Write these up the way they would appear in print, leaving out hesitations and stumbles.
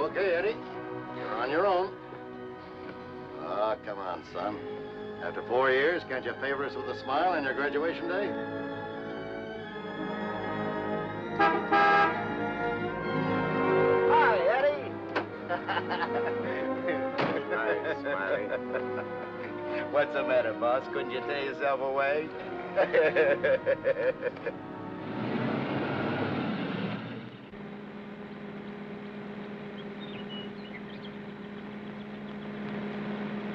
Okay, Eddie. You're on your own. Ah, come on, son. After 4 years, can't you favor us with a smile on your graduation day? Hi, Eddie. Hi, Smiley. What's the matter, boss? Couldn't you tear yourself away?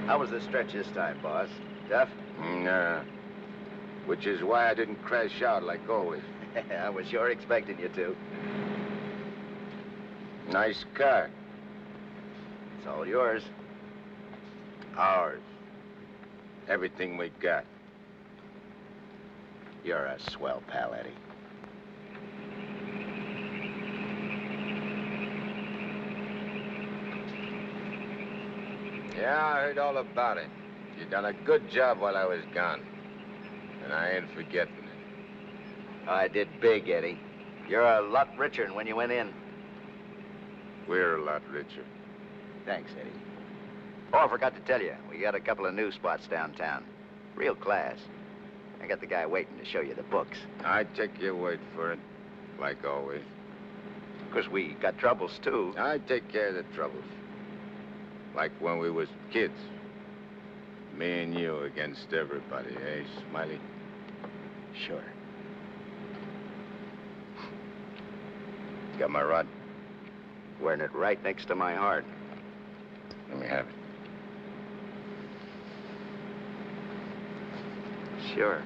How was the stretch this time, boss? Tough? Nah. Which is why I didn't crash out like always. I was sure expecting you to. Nice car. It's all yours. Ours. Everything we got. You're a swell pal, Eddie. Yeah, I heard all about it. You done a good job while I was gone. And I ain't forgetting it. I did big, Eddie. You're a lot richer than when you went in. We're a lot richer. Thanks, Eddie. Oh, I forgot to tell you, we got a couple of new spots downtown. Real class. I got the guy waiting to show you the books. I take your word for it, like always. Of course, we got troubles, too. I take care of the troubles. Like when we was kids. Me and you against everybody, eh, Smiley? Sure. Got my rod? Wearing it right next to my heart. Let me have it. Sure.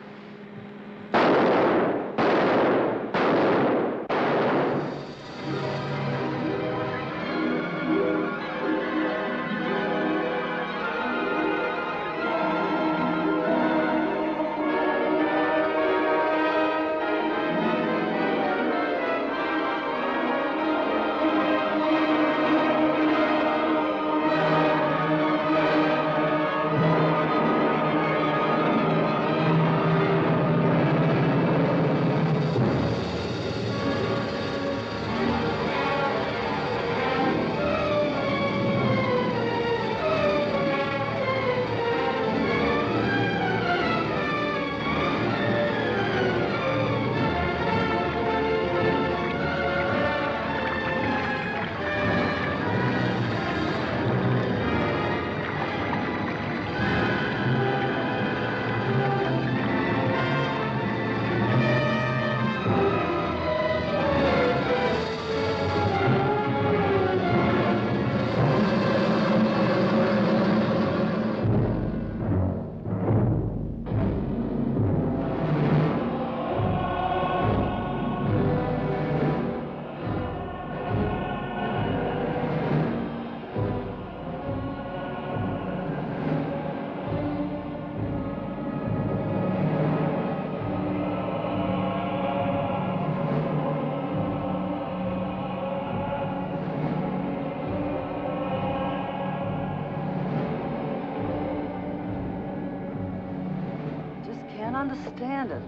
Understand it.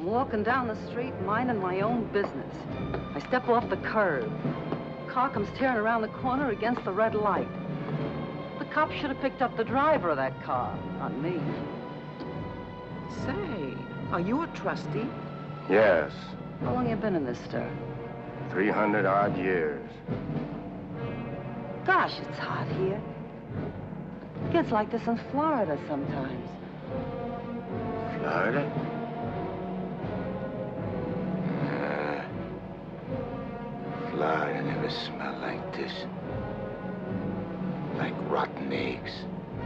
I'm walking down the street, minding my own business. I step off the curb. Car comes tearing around the corner against the red light. The cop should have picked up the driver of that car, not me. Say, are you a trustee? Yes. How long you been in this stir? 300-odd years. Gosh, it's hot here. It gets like this in Florida sometimes. Florida? Florida never smelled like this. Like rotten eggs.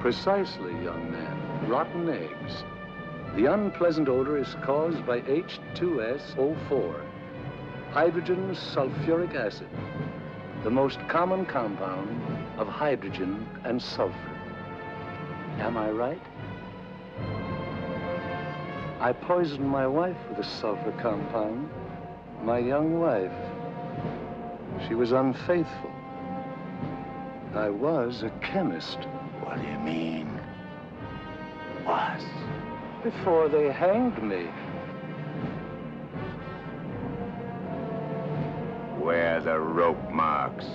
Precisely, young man. Rotten eggs. The unpleasant odor is caused by H2SO4, hydrogen sulfuric acid, the most common compound of hydrogen and sulfur. Am I right? I poisoned my wife with a sulfur compound, my young wife. She was unfaithful. I was a chemist. What do you mean? Was? Before they hanged me. Where are the rope marks?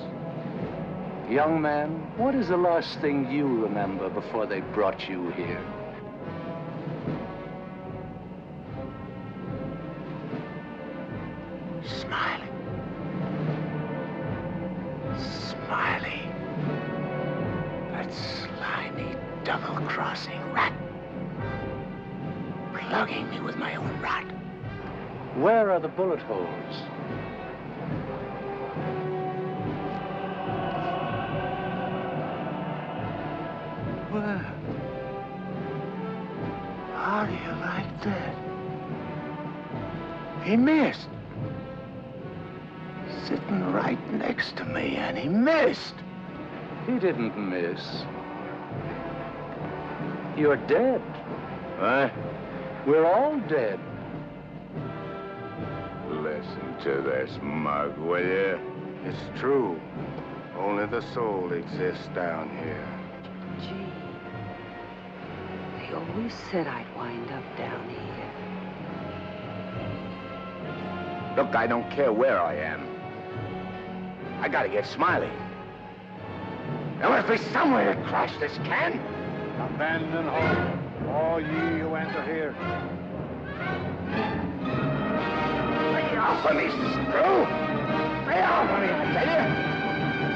Young man, what is the last thing you remember before they brought you here? Smiley. Smiley. That slimy, double-crossing rat. Plugging me with my own rod. Where are the bullet holes? Where? How do you like that? He missed. Sitting right next to me, and he missed. He didn't miss. You're dead. Huh? We're all dead. Listen to this mug, will you? It's true. Only the soul exists down here. Gee, they always said I'd wind up down here. Look, I don't care where I am. I gotta get Smiley. There must be some way to crash this can. Abandon hope, all ye who enter here. Lay off of me, screw! Lay off of me, I tell you!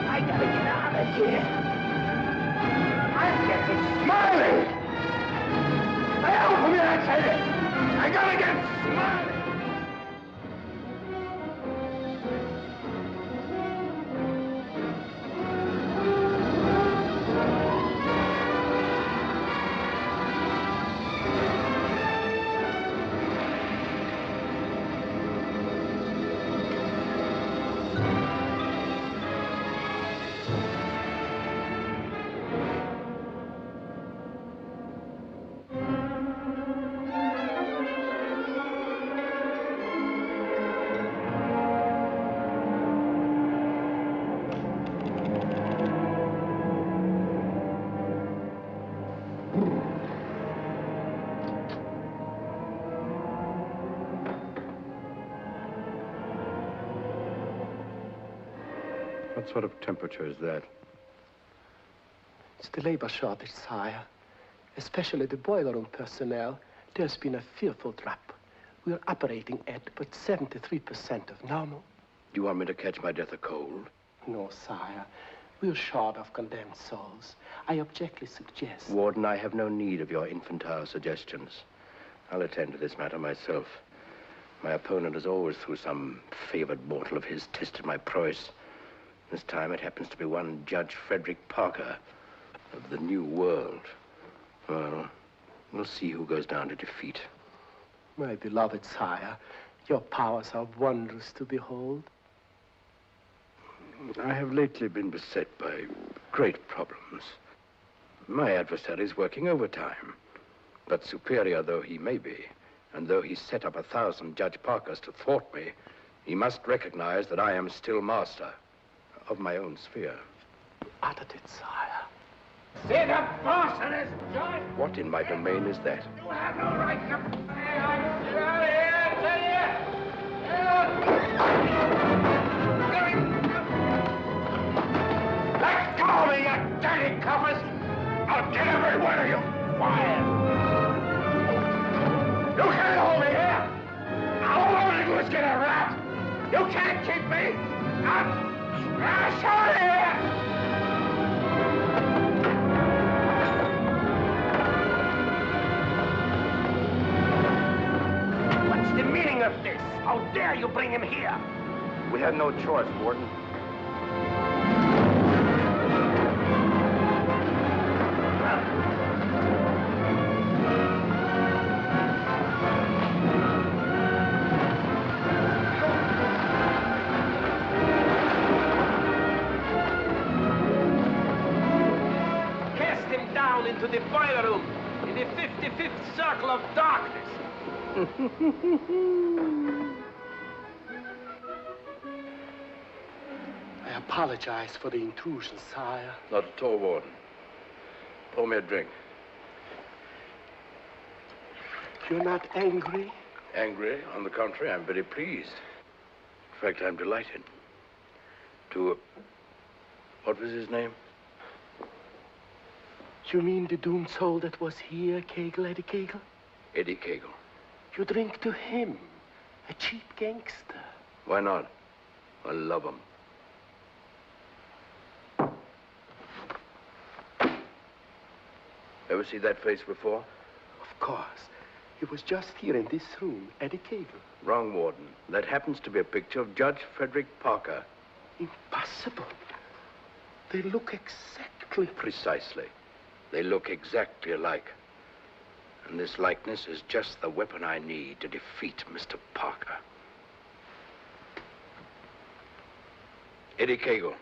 I gotta get out of here. I'm getting Smiley! Lay off of me, I tell you! I gotta get Smiley! What sort of temperature is that? It's the labor shortage, sire. Especially the boiler room personnel. There's been a fearful drop. We're operating at but 73% of normal. Do you want me to catch my death of cold? No, sire. We're short of condemned souls. I objectly suggest... Warden, I have no need of your infantile suggestions. I'll attend to this matter myself. My opponent has always, through some favored mortal of his, tested my prowess. This time it happens to be one Judge Frederick Parker of the New World. Well, we'll see who goes down to defeat. My beloved sire, your powers are wondrous to behold. I have lately been beset by great problems. My adversary's working overtime. But superior though he may be, and though he set up 1,000 Judge Parkers to thwart me, he must recognize that I am still master of my own sphere. Uttered it, sire. See the boss of this joint? What in my domain is that? You have no right to... Get out of here, I tell you! Let go of me, you dirty coppers! I'll get every one of you fired! You can't hold me here! All I want to do is get a rat! You can't keep me! I'm... Crash out of here! What's the meaning of this? How dare you bring him here? We had no choice, Warden. Into the boiler room, in the 55th circle of darkness. I apologize for the intrusion, sire. Not at all, Warden. Pour me a drink. You're not angry? Angry? On the contrary, I'm very pleased. In fact, I'm delighted to What was his name? You mean the doomed soul that was here, Kagle, Eddie Kagle? Eddie Kagle. You drink to him, a cheap gangster. Why not? I love him. Ever see that face before? Of course. He was just here in this room, Eddie Kagle. Wrong, Warden. That happens to be a picture of Judge Frederick Parker. Impossible. They look exactly... Precisely. They look exactly alike. And this likeness is just the weapon I need to defeat Mr. Parker. Eddie Kagle.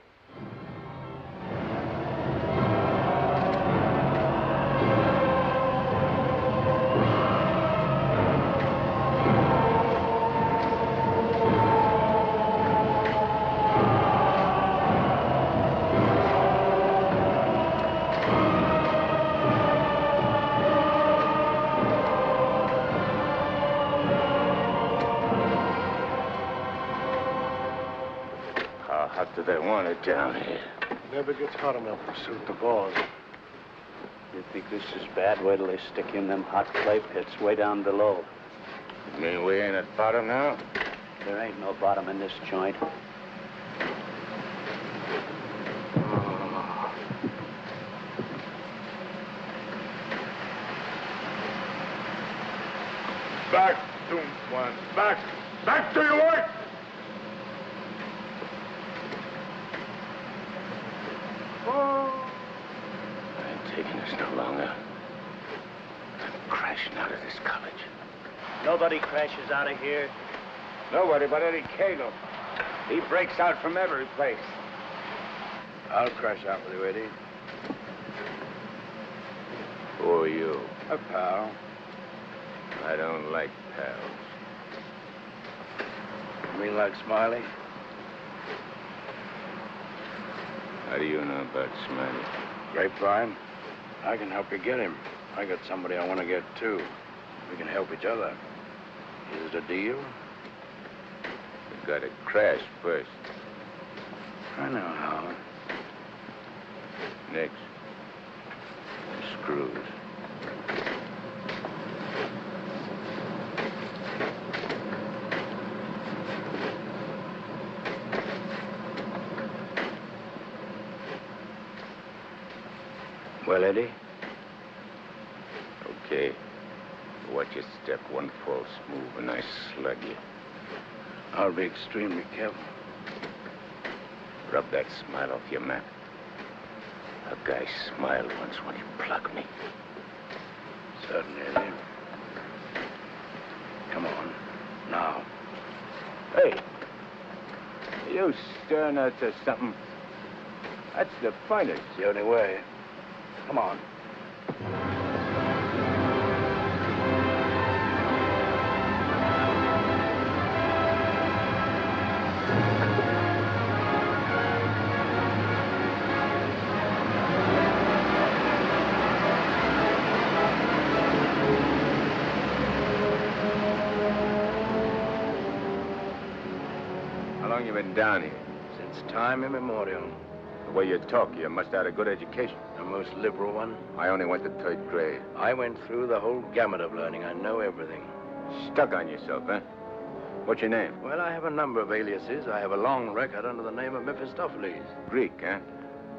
Do they want it down here? Never gets hot enough to suit the boss. You think this is bad? Wait till they stick you in them hot clay pits way down below. You mean we ain't at bottom now? There ain't no bottom in this joint. Back, doomed ones. Back! Back to your work! I ain't taking this no longer. I'm crashing out of this college. Nobody crashes out of here. Nobody but Eddie Kagle. He breaks out from every place. I'll crash out with you, Eddie. Who are you? A pal. I don't like pals. You mean like Smiley? How do you know about Smiley? Grapevine. I can help you get him. I got somebody I want to get, too. We can help each other. Is it a deal? You gotta crash first. I know how. Next. Screws. Well, Eddie? Okay. Watch your step. One false move and I slug you. I'll be extremely careful. Rub that smile off your map. A guy smiled once when he plugged me. Certainly, Eddie. Come on. Now. Hey! You stirring us to something? That's the finest. It's the only way. Come on. How long you been down here? Since time immemorial. The way you talk, you must have had a good education. The most liberal one. I only went to 3rd grade. I went through the whole gamut of learning. I know everything. Stuck on yourself, huh? What's your name? Well, I have a number of aliases. I have a long record under the name of Mephistopheles. Greek, huh?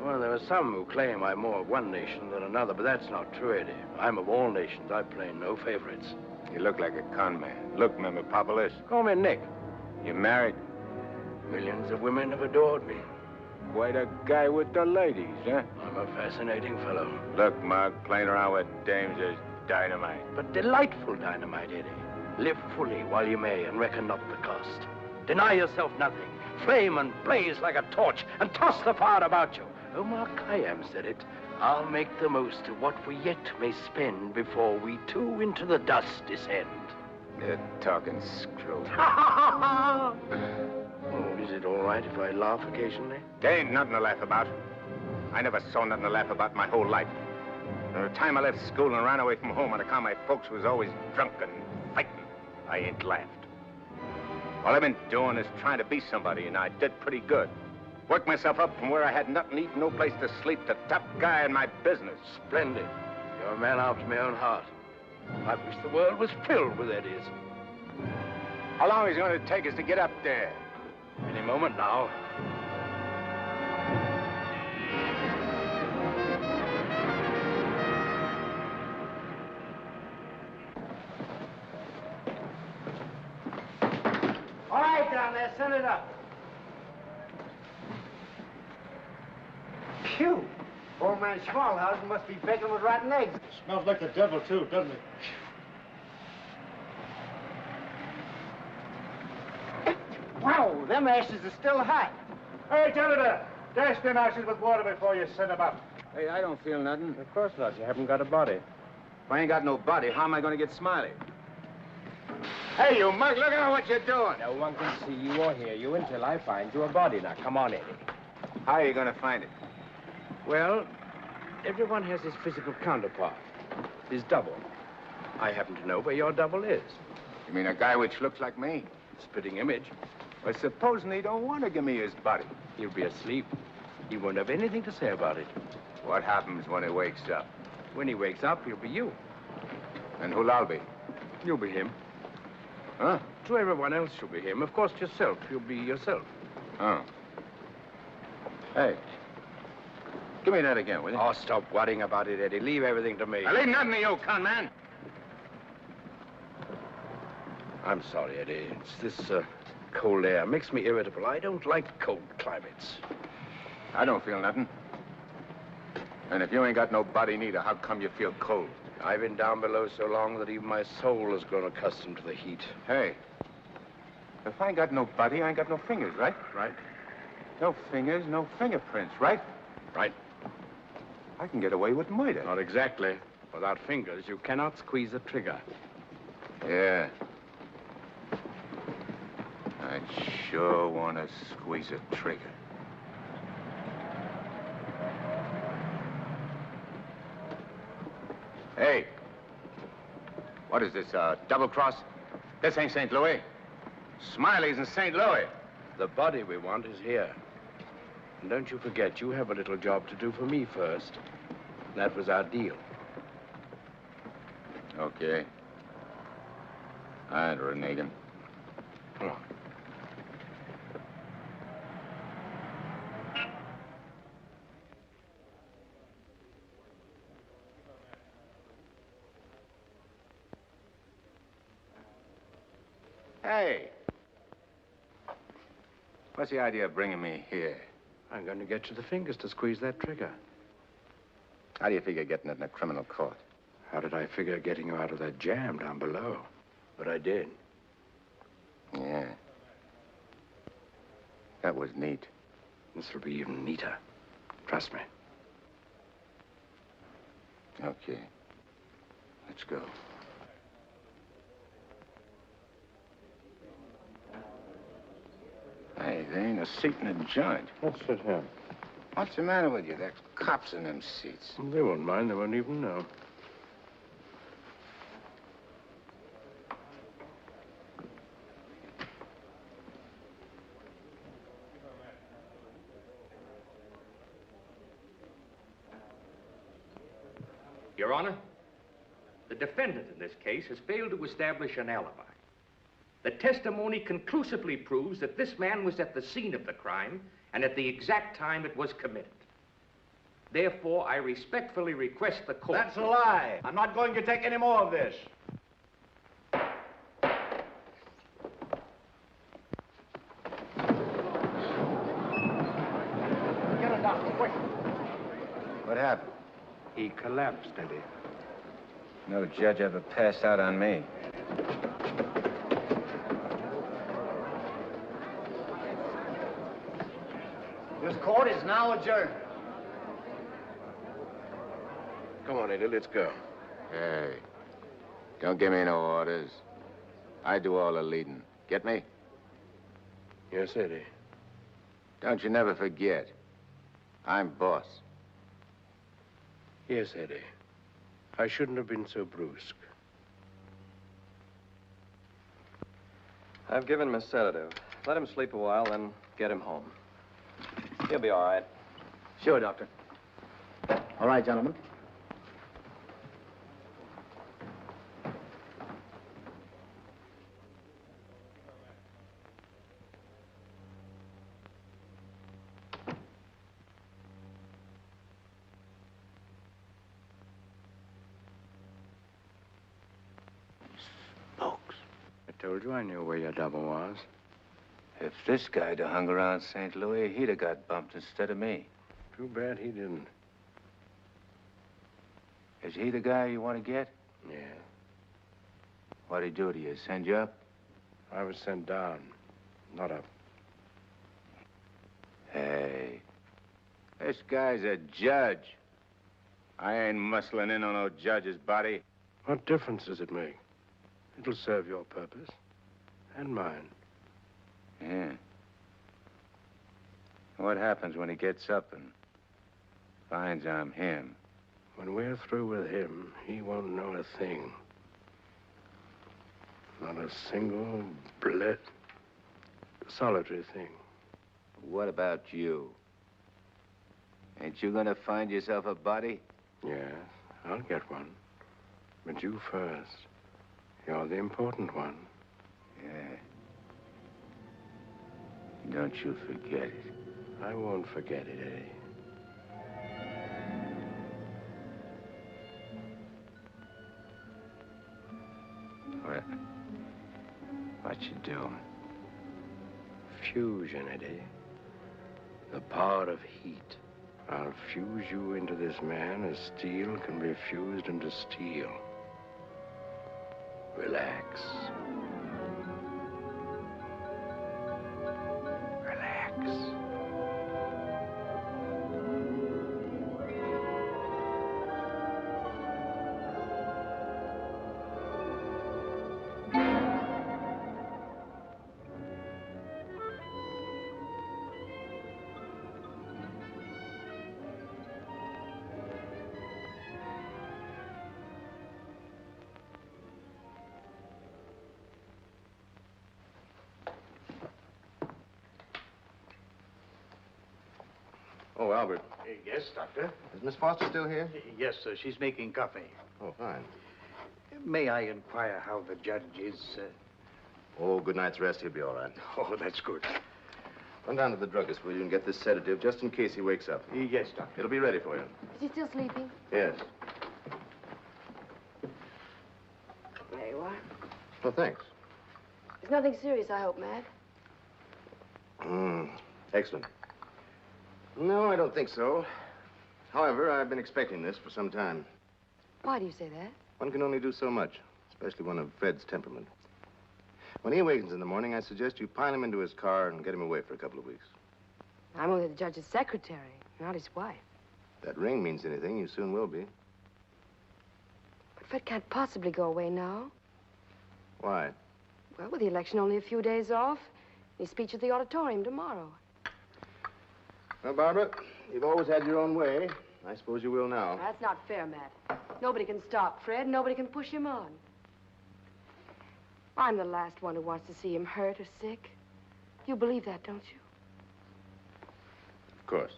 Well, there are some who claim I'm more of one nation than another, but that's not true, Eddie. I'm of all nations. I play no favorites. You look like a con man. Look, Mephistopheles. Call me Nick. You married? Millions of women have adored me. Quite a guy with the ladies, huh? I'm a fascinating fellow. Look, Mark, playing around with dames is dynamite. But delightful dynamite, Eddie. Live fully while you may and reckon not the cost. Deny yourself nothing. Flame and blaze like a torch and toss the fire about you. Oh, Mark Khayyam said it. I'll make the most of what we yet may spend before we too into the dust descend. You're talking screw. Oh, is it all right if I laugh occasionally? There ain't nothing to laugh about. I never saw nothing to laugh about my whole life. From the time I left school and ran away from home on account my folks was always drunk and fighting, I ain't laughed. All I've been doing is trying to be somebody, and I did pretty good. Worked myself up from where I had nothing to eat, no place to sleep, to top guy in my business. Splendid. You're a man after my own heart. I wish the world was filled with Eddies. How long is it going to take us to get up there? Any moment now. All right, down there, send it up. Phew. Old man Schmalhausen must be baking with rotten eggs. Smells like the devil, too, doesn't it? Wow, them ashes are still hot. Hey, janitor, dash them ashes with water before you send them up. Hey, I don't feel nothing. Of course not. You haven't got a body. If I ain't got no body, how am I going to get Smiley? Hey, you mug, look at what you're doing. No one can see you or hear you until I find you a body. Now, come on, Eddie. How are you going to find it? Well, everyone has his physical counterpart, his double. I happen to know where your double is. You mean a guy which looks like me? Spitting image. Well, supposing he don't want to give me his body. He'll be asleep. He won't have anything to say about it. What happens when he wakes up? When he wakes up, he'll be you. And who'll I be? You'll be him. Huh? To everyone else, you'll be him. Of course, yourself. You'll be yourself. Oh. Hey. Give me that again, will you? Oh, stop worrying about it, Eddie. Leave everything to me. I leave nothing to you, con man. I'm sorry, Eddie. It's this cold air. Makes me irritable. I don't like cold climates. I don't feel nothing. And if you ain't got no body neither, how come you feel cold? I've been down below so long that even my soul has grown accustomed to the heat. Hey, if I ain't got no body, I ain't got no fingers, right? Right? No fingers, no fingerprints, right? Right. I can get away with murder. Not exactly. Without fingers, you cannot squeeze a trigger. Yeah. I sure want to squeeze a trigger. Hey. What is this, double cross? This ain't St. Louis. Smiley's in St. Louis. The body we want is here. And don't you forget, you have a little job to do for me first. That was our deal. Okay. All right, Renegan. Come on. Hey. What's the idea of bringing me here? I'm going to get you the fingers to squeeze that trigger. How do you figure getting it in a criminal court? How did I figure getting you out of that jam down below? But I did. Yeah. That was neat. This will be even neater. Trust me. Okay. Let's go. Hey, there ain't a seat in the joint. Let's sit here. What's the matter with you? There's cops in them seats. They won't mind. They won't even know. Your Honor, the defendant in this case has failed to establish an alibi. The testimony conclusively proves that this man was at the scene of the crime and at the exact time it was committed. Therefore, I respectfully request the court... That's a lie. I'm not going to take any more of this. Get a doctor, quick. What happened? He collapsed, Eddie. No judge ever passed out on me. This court is now adjourned. Come on, Eddie, let's go. Hey, don't give me no orders. I do all the leading. Get me? Yes, Eddie. Don't you never forget. I'm boss. Yes, Eddie. I shouldn't have been so brusque. I've given him a sedative. Let him sleep a while, then get him home. He'll be all right. Sure, Doctor. All right, gentlemen. I told you I knew where your double was. If this guy'd have hung around St. Louis, he'd have got bumped instead of me. Too bad he didn't. Is he the guy you want to get? Yeah. What'd he do to you? Send you up? I was sent down, not up. Hey, this guy's a judge. I ain't muscling in on no judge's body. What difference does it make? It'll serve your purpose and mine. Yeah. What happens when he gets up and finds I'm him? When we're through with him, he won't know a thing. Not a single solitary thing. What about you? Ain't you gonna find yourself a body? Yes, I'll get one. But you first. You're the important one. Yeah. Don't you forget it. I won't forget it, Eddie. What you doing? Fusion, Eddie. The power of heat. I'll fuse you into this man as steel can be fused into steel. Relax. Relax. Oh, Albert. Yes, Doctor? Is Miss Foster still here? Yes, sir. She's making coffee. Oh, fine. May I inquire how the judge is? Oh, good night's rest. He'll be all right. Oh, that's good. Run down to the druggist, will you, and get this sedative just in case he wakes up. Yes, Doctor. It'll be ready for you. Is he still sleeping? Yes. There you are. Well, thanks. It's nothing serious, I hope, Matt. Excellent. No, I don't think so. However, I've been expecting this for some time. Why do you say that? One can only do so much, especially one of Fred's temperament. When he awakens in the morning, I suggest you pile him into his car and get him away for a couple of weeks. I'm only the judge's secretary, not his wife. If that ring means anything, you soon will be. But Fred can't possibly go away now. Why? Well, with the election only a few days off, his speech at the auditorium tomorrow. Well, Barbara, you've always had your own way. I suppose you will now. That's not fair, Matt. Nobody can stop Fred. Nobody can push him on. I'm the last one who wants to see him hurt or sick. You believe that, don't you? Of course.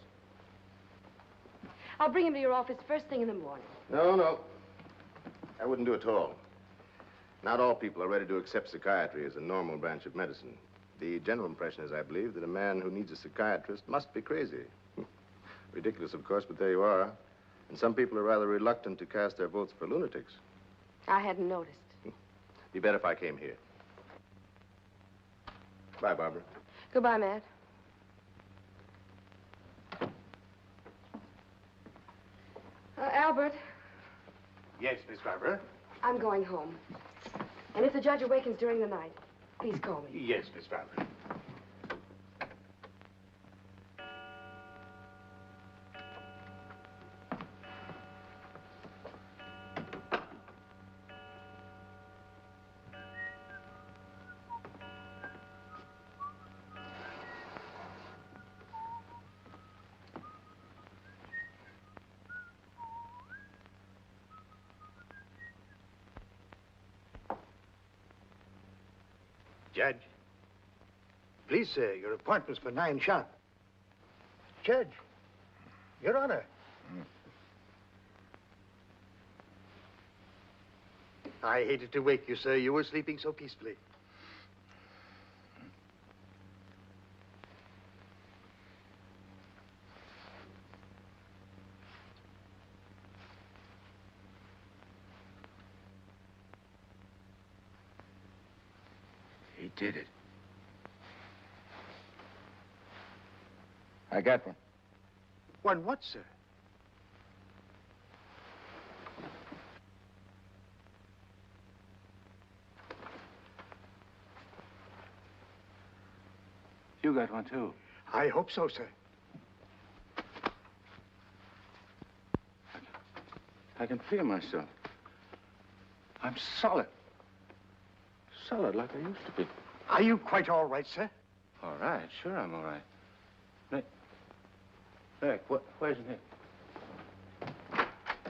I'll bring him to your office first thing in the morning. No. I wouldn't do it at all. Not all people are ready to accept psychiatry as a normal branch of medicine. The general impression is, I believe, that a man who needs a psychiatrist must be crazy. Ridiculous, of course, but there you are. And some people are rather reluctant to cast their votes for lunatics. I hadn't noticed. Be better if I came here. Bye, Barbara. Goodbye, Matt. Albert. Yes, Miss Barbara? I'm going home. And if the judge awakens during the night, please call me. Yes, Miss Barbara. Judge, please, sir, your appointment's for 9 sharp. Judge, Your Honor. I hated to wake you, sir. You were sleeping so peacefully. He did it. I got one. One what, sir? You got one, too. I hope so, sir. I can feel myself. I'm solid. Solid like I used to be. Are you quite all right, sir? All right, sure I'm all right. Nick. Nick, where's Nick?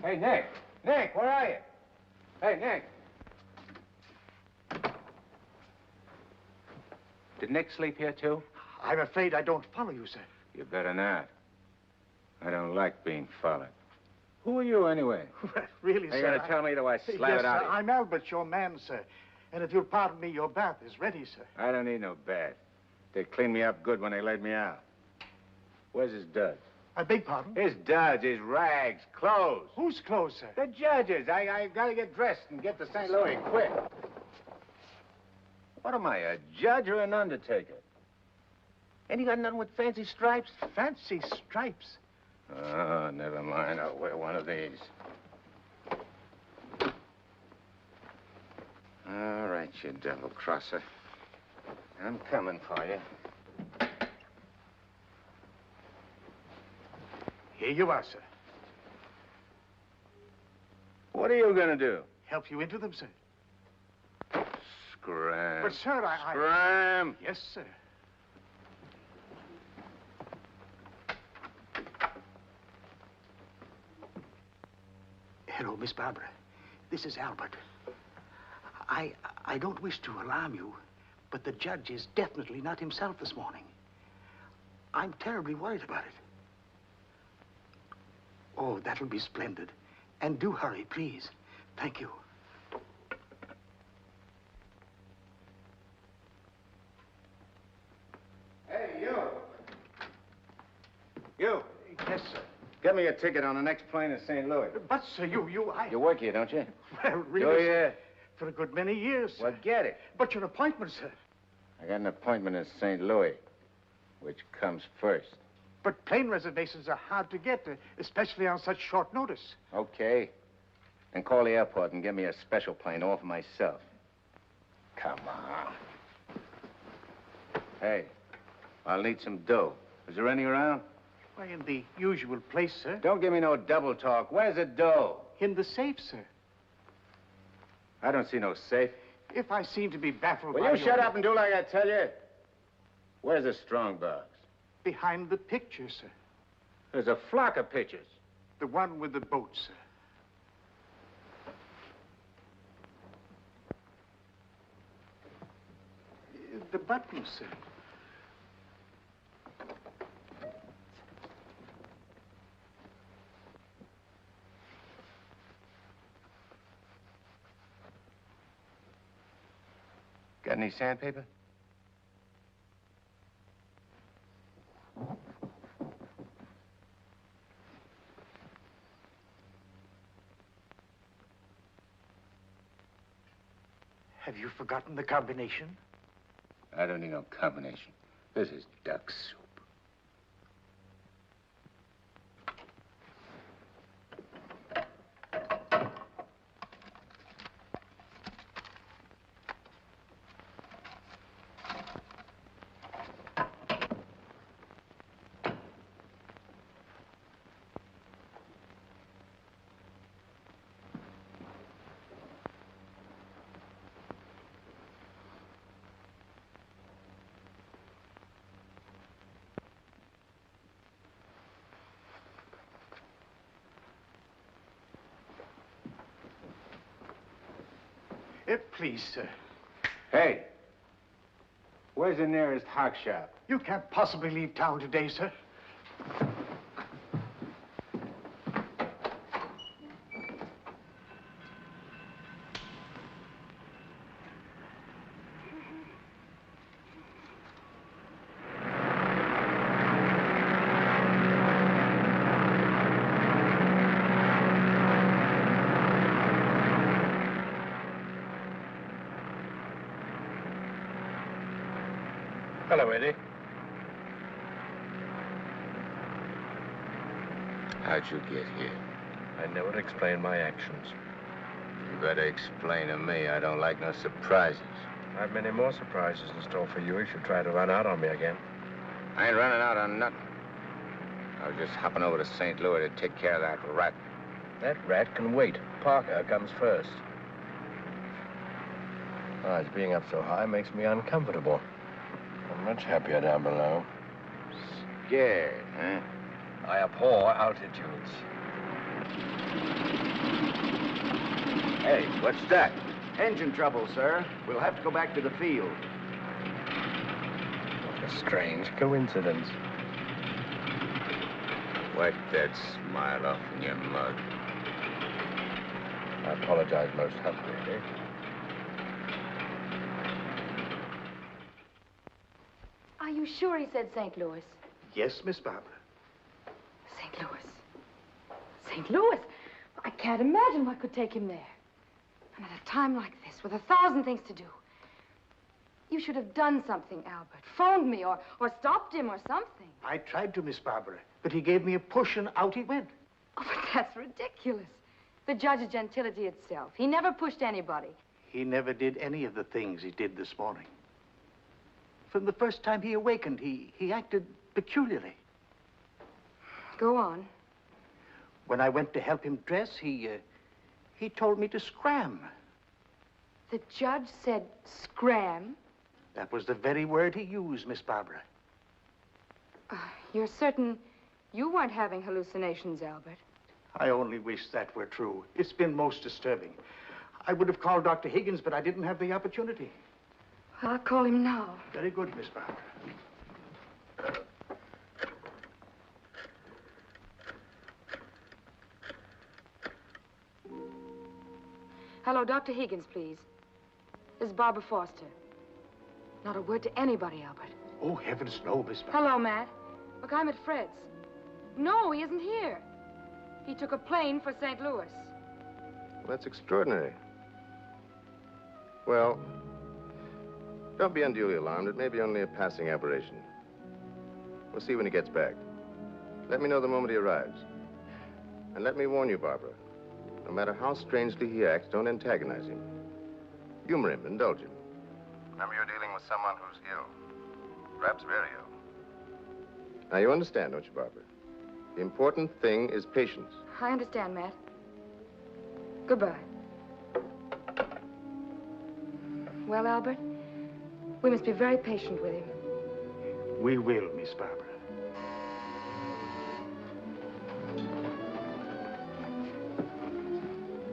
Hey, Nick! Nick, where are you? Hey, Nick! Did Nick sleep here, too? I'm afraid I don't follow you, sir. You better not. I don't like being followed. Who are you, anyway? Really, Are you sir? going to tell me, or do I slap yes, it out sir, of you? I'm Albert, your man, sir. And if you'll pardon me, your bath is ready, sir. I don't need no bath. They cleaned me up good when they laid me out. Where's his duds? I beg pardon? His duds, his rags, clothes. Whose clothes, sir? The judge's. I gotta get dressed and get to St. Louis quick. What am I, a judge or an undertaker? Ain't you got nothing with fancy stripes? Fancy stripes? Oh, never mind. I'll wear one of these. All right, you double-crosser. I'm coming for you. Here you are, sir. What are you gonna do? Help you into them, sir. Scram. But, sir, Scram! Yes, sir. Hello, Miss Barbara. This is Albert. I don't wish to alarm you, but the judge is definitely not himself this morning. I'm terribly worried about it. Oh, that'll be splendid. And do hurry, please. Thank you. Hey, you! You! Yes, sir. Get me a ticket on the next plane to St. Louis. But, sir, You work here, don't you? Well, really, Do sir, you? for a good many years, sir. Well, get it. But your appointment, sir. I got an appointment in St. Louis. Which comes first? But plane reservations are hard to get, especially on such short notice. Okay. Then call the airport and get me a special plane all for myself. Come on. Hey, I'll need some dough. Is there any around? Why, in the usual place, sir. Don't give me no double talk. Where's the dough? In the safe, sir. I don't see no safe. If I seem to be baffled Will by you shut up and do like I tell you? Where's the strong box? Behind the picture, sir. There's a flock of pictures. The one with the boat, sir. The button, sir. Got any sandpaper? Have you forgotten the combination? I don't need no combination. This is duck soup. Please, sir. Hey, where's the nearest hock shop? You can't possibly leave town today, sir. Hello, Eddie. How'd you get here? I never explain my actions. You better explain to me. I don't like no surprises. I've many more surprises in store for you if you try to run out on me again. I ain't running out on nothing. I was just hopping over to St. Louis to take care of that rat. That rat can wait. Parker comes first. Oh, his being up so high makes me uncomfortable. I'm much happier down below. Scared, huh? I abhor altitudes. Hey, what's that? Engine trouble, sir. We'll have to go back to the field. What a strange coincidence. Wipe that smile off in your mug. I apologize most humbly, Eddie. Are you sure he said St. Louis? Yes, Miss Barbara. St. Louis. St. Louis? I can't imagine what could take him there. And at a time like this, with 1,000 things to do. You should have done something, Albert. Phoned me or stopped him or something. I tried to, Miss Barbara, but he gave me a push and out he went. Oh, but that's ridiculous. The judge is gentility itself. He never pushed anybody. He never did any of the things he did this morning. From the first time he awakened, he acted peculiarly. Go on. When I went to help him dress, he told me to scram. The judge said scram? That was the very word he used, Miss Barbara. You're certain you weren't having hallucinations, Albert? I only wish that were true. It's been most disturbing. I would have called Dr. Higgins, but I didn't have the opportunity. I'll call him now. Very good, Miss Barbara. Hello, Dr. Higgins, please. This is Barbara Foster. Not a word to anybody, Albert. Oh, heavens, no, Miss Barbara. Hello, Matt. Look, I'm at Fred's. No, he isn't here. He took a plane for St. Louis. Well, that's extraordinary. Well, don't be unduly alarmed. It may be only a passing aberration. We'll see when he gets back. Let me know the moment he arrives. And let me warn you, Barbara, no matter how strangely he acts, don't antagonize him. Humor him, indulge him. Remember, you're dealing with someone who's ill. Perhaps very ill. Now, you understand, don't you, Barbara? The important thing is patience. I understand, Matt. Goodbye. Well, Albert, we must be very patient with him. We will, Miss Barbara.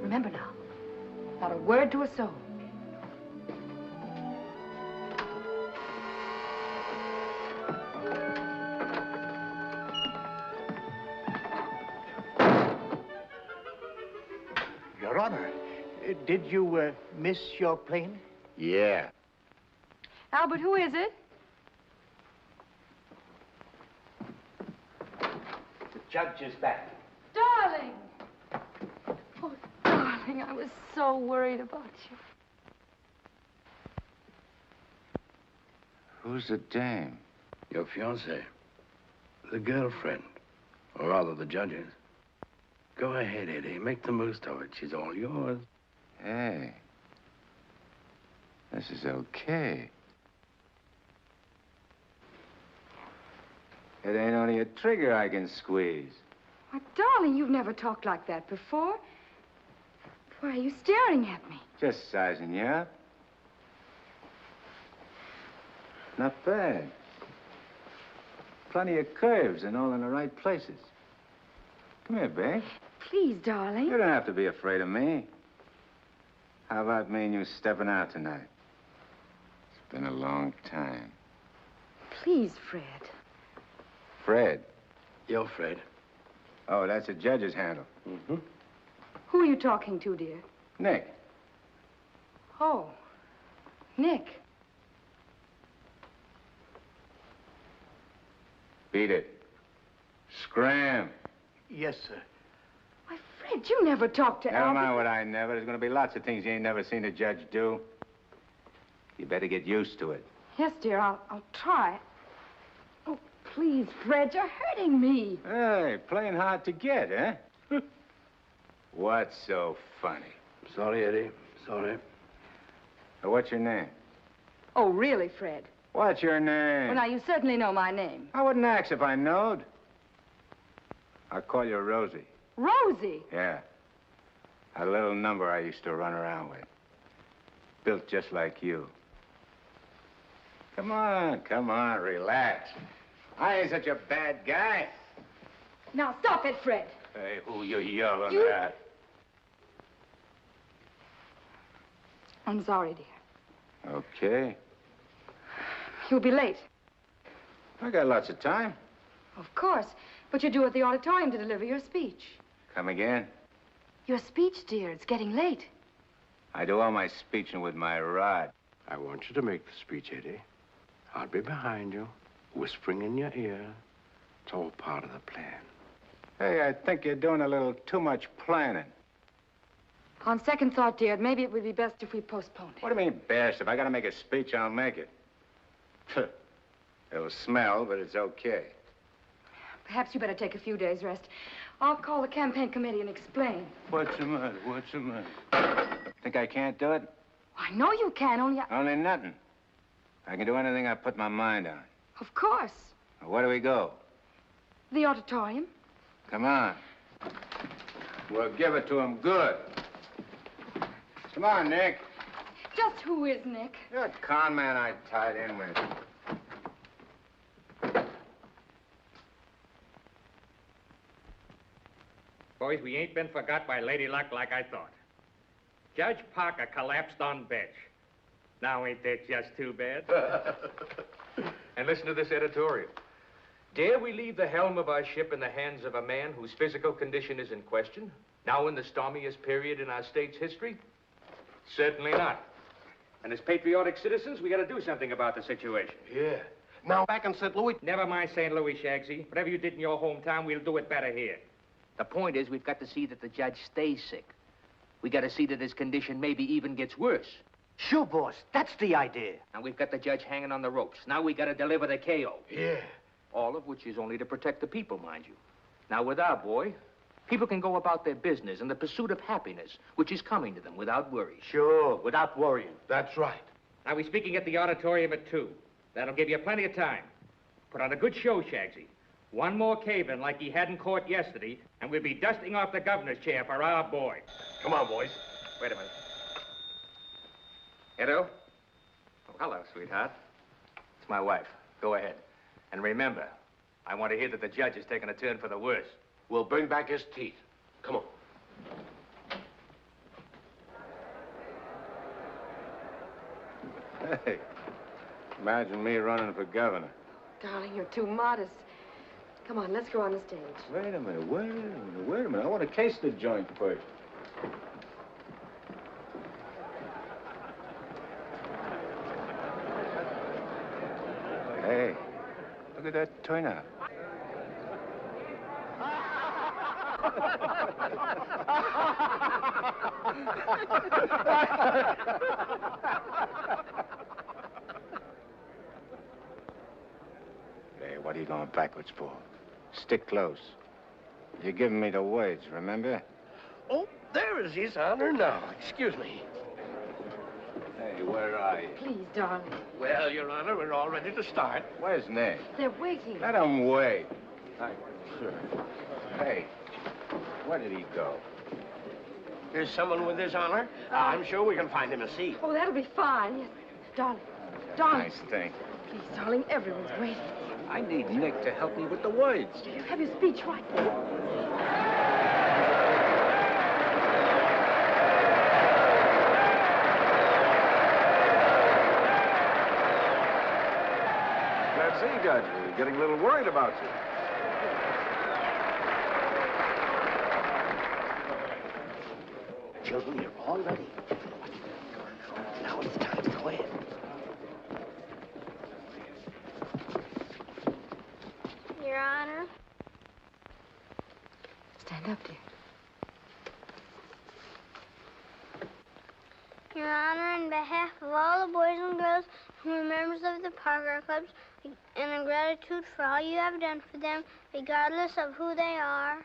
Remember now, not a word to a soul. Your Honor, did you miss your plane? Yeah. Albert, who is it? The judge is back. Darling! Oh, darling, I was so worried about you. Who's the dame? Your fiancée. The girlfriend. Or rather, the judge's. Go ahead, Eddie. Make the most of it. She's all yours. Hey. This is okay. It ain't only a trigger I can squeeze. Why, darling, you've never talked like that before. Why are you staring at me? Just sizing you up. Not bad. Plenty of curves and all in the right places. Come here, babe. Please, darling. You don't have to be afraid of me. How about me and you stepping out tonight? It's been a long time. Please, Fred. Fred? You're Fred. Oh, that's a judge's handle. Mm-hmm. Who are you talking to, dear? Nick. Oh, Nick. Beat it. Scram. Yes, sir. Why, Fred, you never talked to Never Albert. mind what I never. There's going to be lots of things you ain't never seen a judge do. You better get used to it. Yes, dear, I'll try. Oh, please, Fred, you're hurting me. Hey, playing hard to get, eh? What's so funny? Sorry, Eddie. Sorry. What's your name? Oh, really, Fred? What's your name? Well, now, you certainly know my name. I wouldn't ask if I knowed. I'll call you Rosie. Rosie? Yeah. A little number I used to run around with. Built just like you. Come on, relax. I ain't such a bad guy. Now, stop it, Fred. Hey, who you yelling at? I'm sorry, dear. Okay. You'll be late. I got lots of time. Of course. But you're due at the auditorium to deliver your speech. Come again? Your speech, dear. It's getting late. I do all my speeching with my rod. I want you to make the speech, Eddie. I'll be behind you, whispering in your ear. It's all part of the plan. Hey, I think you're doing a little too much planning. On second thought, dear, maybe it would be best if we postponed it. What do you mean, best? If I gotta make a speech, I'll make it. It'll smell, but it's okay. Perhaps you better take a few days' rest. I'll call the campaign committee and explain. What's the matter? What's the matter? Think I can't do it? I know you can, only Only nothing. I can do anything I put my mind on. Of course. Now, where do we go? The auditorium. Come on. We'll give it to him good. Come on, Nick. Just who is Nick? You're a con man I tied in with. Boys, we ain't been forgot by Lady Luck like I thought. Judge Parker collapsed on bench. Now ain't that just too bad? And listen to this editorial. Dare we leave the helm of our ship in the hands of a man whose physical condition is in question, now in the stormiest period in our state's history? Certainly not. And as patriotic citizens, we gotta do something about the situation. Yeah. Now, back in St. Louis... Never mind St. Louis, Shagsy. Whatever you did in your hometown, we'll do it better here. The point is, we've got to see that the judge stays sick. We got to see that his condition maybe even gets worse. Sure, boss. That's the idea. And we've got the judge hanging on the ropes. Now we got to deliver the KO. Yeah. All of which is only to protect the people, mind you. Now, with our boy, people can go about their business in the pursuit of happiness, which is coming to them without worry. Sure, without worrying. That's right. Now, we're speaking at the auditorium at 2. That'll give you plenty of time. Put on a good show, Shagsy. One more cave-in like he had in court yesterday, and we'll be dusting off the governor's chair for our boy. Come on, boys. Wait a minute. Edo? Oh, hello, sweetheart. It's my wife. Go ahead. And remember, I want to hear that the judge has taken a turn for the worse. We'll bring back his teeth. Come on. Hey, imagine me running for governor. Darling, you're too modest. Come on, let's go on the stage. Wait a minute. I want to case the joint first. Hey, look at that turnout. Hey, what are you going backwards for? Stick close. You're giving me the words, remember? Oh, there is His Honor now. Excuse me. Hey, where are you? Please, darling. Well, Your Honor, we're all ready to start. Where's Nick? They're waiting. Let him wait. Sure. Hey, where did he go? There's someone with His Honor. I'm sure we can find him a seat. Oh, that'll be fine. Yes. Darling. Darling. Nice thing. Please, darling, everyone's waiting. I need Nick to help me with the words. Do you have your speech right? Glad to see you, Judge. We're getting a little worried about you. Children, you're all ready. Now it's time to go in. Your Honor. Stand up, dear. Your Honor, on behalf of all the boys and girls who are members of the Parker Clubs, and in gratitude for all you have done for them, regardless of who they are.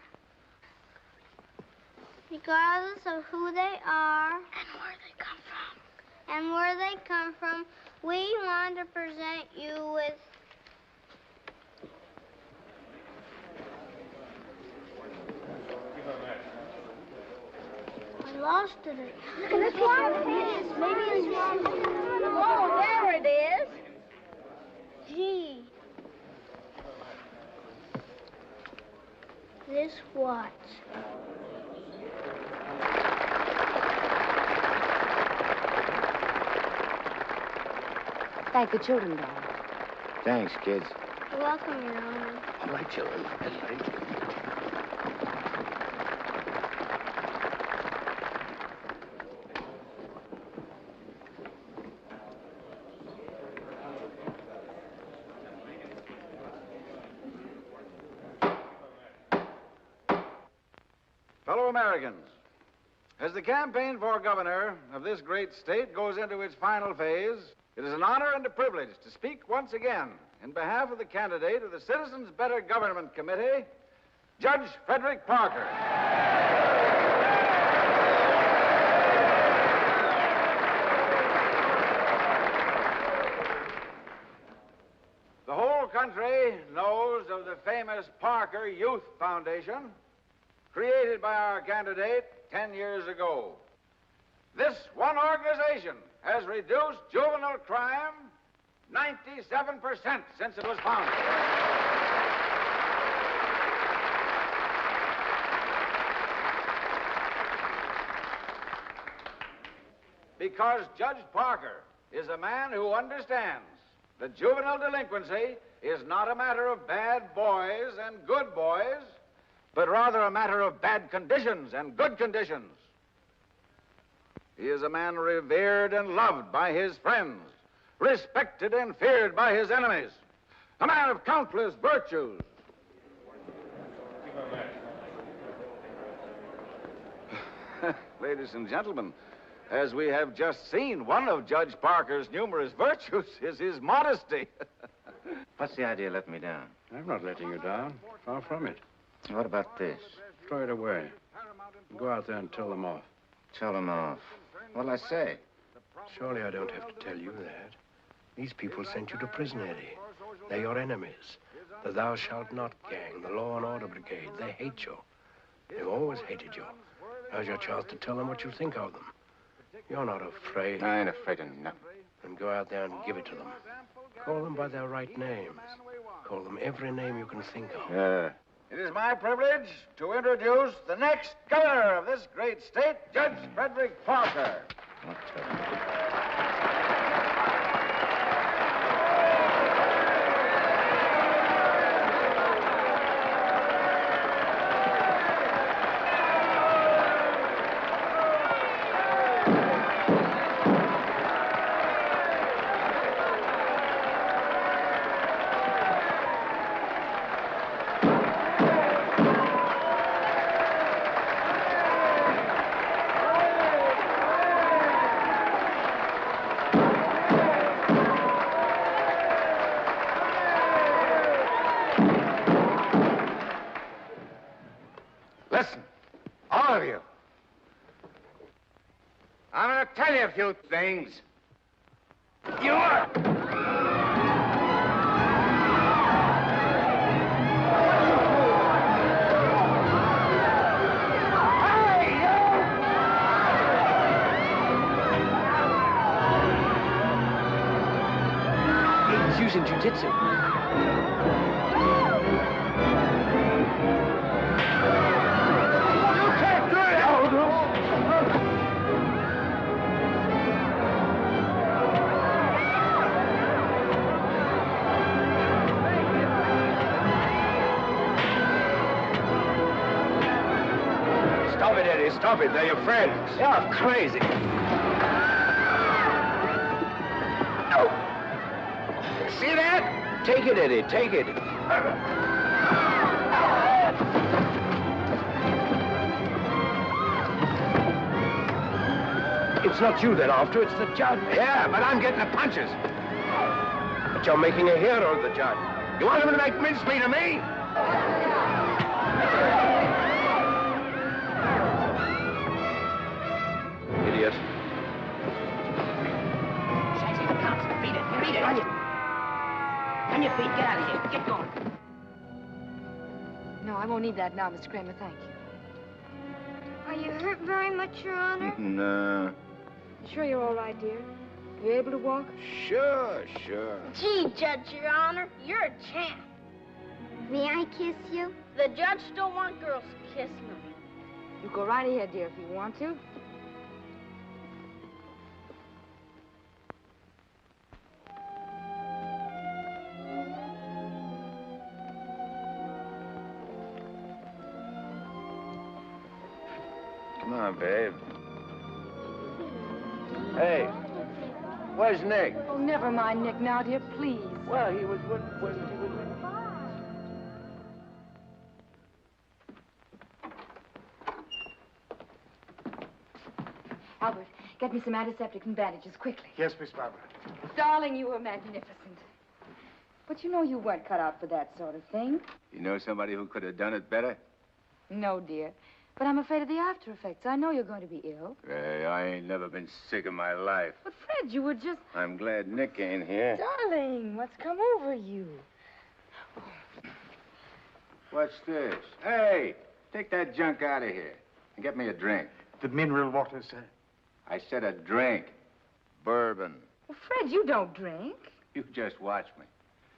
Regardless of who they are. And where they come from. And where they come from, we want to present you with... I lost it. Look at this one. Maybe it's one. Oh, there it is. Gee. This what? Thank the children, darling. Thanks, kids. You're welcome, Your Honor. All right, children. All right. Fellow Americans, as the campaign for governor of this great state goes into its final phase, it is an honor and a privilege to speak once again in behalf of the candidate of the Citizens Better Government Committee, Judge Frederick Parker. The whole country knows of the famous Parker Youth Foundation, created by our candidate 10 years ago. This one organization has reduced juvenile crime 97% since it was founded. Because Judge Parker is a man who understands that juvenile delinquency is not a matter of bad boys and good boys, but rather a matter of bad conditions and good conditions. He is a man revered and loved by his friends, respected and feared by his enemies, a man of countless virtues. Ladies and gentlemen, as we have just seen, one of Judge Parker's numerous virtues is his modesty. What's the idea of letting me down? I'm not letting you down. Far from it. What about this? Throw it away. Go out there and tell them off. Tell them off. What'll I say? Surely I don't have to tell you that. These people sent you to prison, Eddie. They're your enemies. The Thou Shalt Not gang, the Law and Order Brigade. They hate you. They've always hated you. Now's your chance to tell them what you think of them. You're not afraid. I ain't afraid of nothing. Then go out there and give it to them. Call them by their right names. Call them every name you can think of. It is my privilege to introduce the next governor of this great state, Judge Frederick Parker. Listen, all of you. I'm going to tell you a few things. You are... He's using jiu-jitsu. Stop it, Eddie. Stop it. They're your friends. You're crazy. No. See that? Take it, Eddie. Take it. It's not you they're after, it's the judge. Yeah, but I'm getting the punches. But you're making a hero of the judge. You want him to make mincemeat of me? Idiot. Shaggy, the cops. Beat it. Beat it. On your feet. Get out of here. Get going. No, I won't need that now, Mr. Kramer. Thank you. Are you hurt very much, Your Honor? No. Sure you're all right, dear? You able to walk? Sure. Gee, Judge, Your Honor, you're a champ. May I kiss you? The judge don't want girls kissing him. You go right ahead, dear, if you want to. Come on, babe. Hey, where's Nick? Oh, never mind Nick now, dear, please. Well, he was with... Albert, get me some antiseptic and bandages, quickly. Yes, Miss Barbara. Darling, you were magnificent. But you know you weren't cut out for that sort of thing. You know somebody who could have done it better? No, dear. But I'm afraid of the after effects. I know you're going to be ill. Hey, I ain't never been sick in my life. But, Fred, you were just... I'm glad Nick ain't here. Darling, what's come over you? What's this? Hey, take that junk out of here and get me a drink. The mineral water, sir. I said a drink. Bourbon. Well, Fred, you don't drink. You just watch me.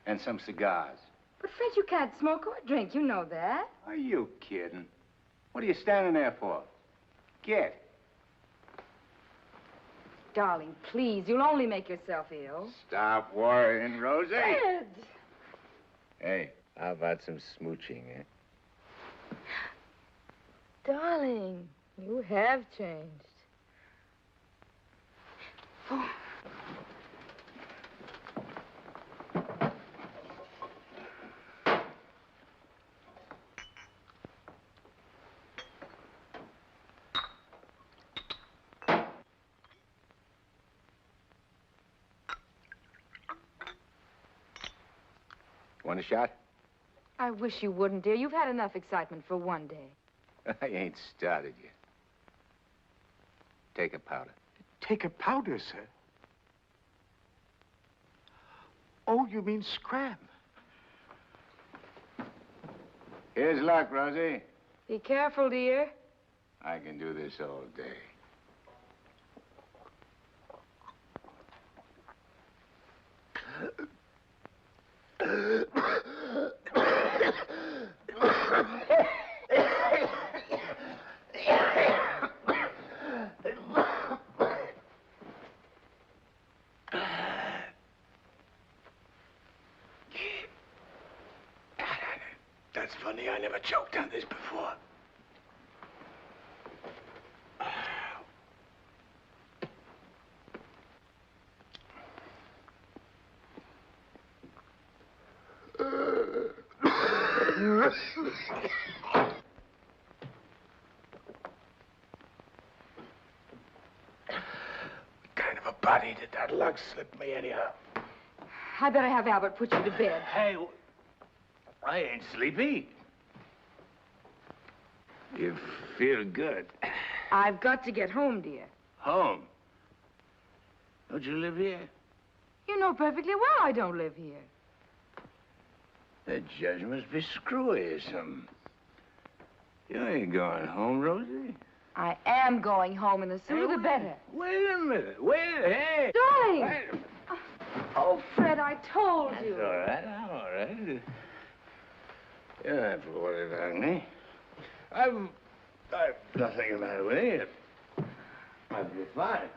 And some cigars. But, Fred, you can't smoke or drink. You know that. Are you kidding? What are you standing there for? Get. Darling, please, you'll only make yourself ill. Stop worrying, Rosie. Fred! Hey, how about some smooching, eh? Darling, you have changed. Oh. Want a shot? I wish you wouldn't, dear. You've had enough excitement for one day. I ain't started yet. Take a powder. Take a powder, sir? Oh, you mean scram? Here's luck, Rosie. Be careful, dear. I can do this all day. That's funny. I never choked on this before. What kind of a body did that lug slip me anyhow? I better have Albert put you to bed. Hey, I ain't sleepy. You feel good. I've got to get home, dear. Home? Don't you live here? You know perfectly well I don't live here. The judge must be screwy or something. You ain't going home, Rosie. I am going home, and the sooner the better. Wait a minute. Hey. Darling! Wait a minute. Oh, Fred, I told you. That's all right. I'm all right. You don't have to worry about me. I've nothing the matter with me. I'll be fine.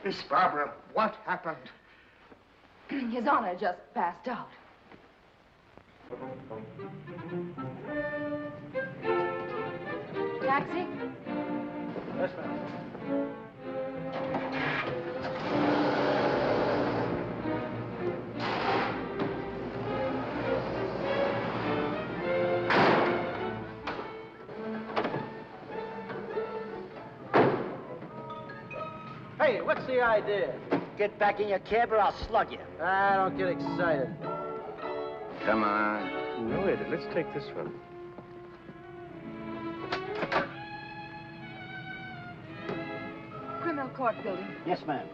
Miss Barbara, what happened? His Honor just passed out. Taxi? Yes, ma'am. Hey, what's the idea? Get back in your cab or I'll slug you. I don't get excited. Come on. No, Eddie, let's take this one. Criminal court building. Yes, ma'am.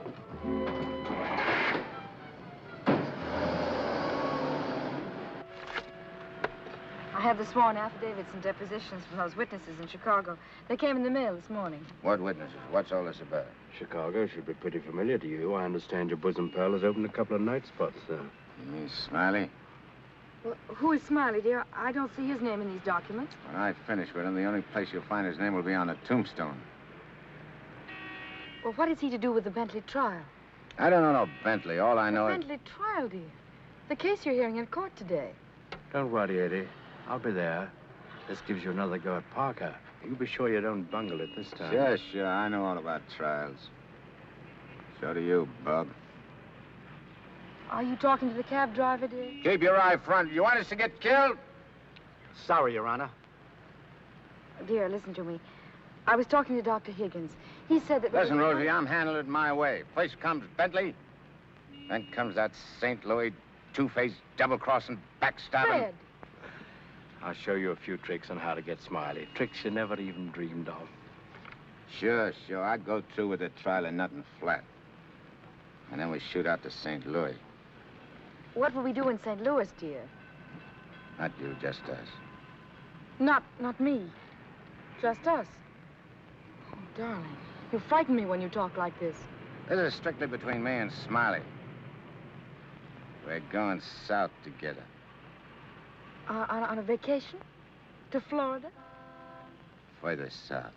I have the sworn affidavits and depositions from those witnesses in Chicago. They came in the mail this morning. What witnesses? What's all this about? Chicago should be pretty familiar to you. I understand your bosom pal has opened a couple of night spots there. You mean Smiley? Well, who is Smiley, dear? I don't see his name in these documents. When I finish with him, the only place you'll find his name will be on the tombstone. Well, what is he to do with the Bentley trial? I don't know no Bentley. All I know is... Bentley trial, dear. The case you're hearing in court today. Don't worry, Eddie. I'll be there. This gives you another go at Parker. You be sure you don't bungle it this time. Sure. I know all about trials. So do you, Bub. Are you talking to the cab driver, dear? Keep your eye front. You want us to get killed? Sorry, Your Honor. Dear, listen to me. I was talking to Dr. Higgins. He said that... Listen, Rosie, I'm handling it my way. First comes Bentley, then comes that St. Louis two-faced, double-crossing, backstabbing... Fred! I'll show you a few tricks on how to get Smiley. Tricks you never even dreamed of. Sure. I'd go through with the trial and nothing flat. And then we shoot out to St. Louis. What will we do in St. Louis, dear? Not you, just us. Not me. Just us. Oh, darling, you frighten me when you talk like this. This is strictly between me and Smiley. We're going south together. On a vacation? To Florida? Further south.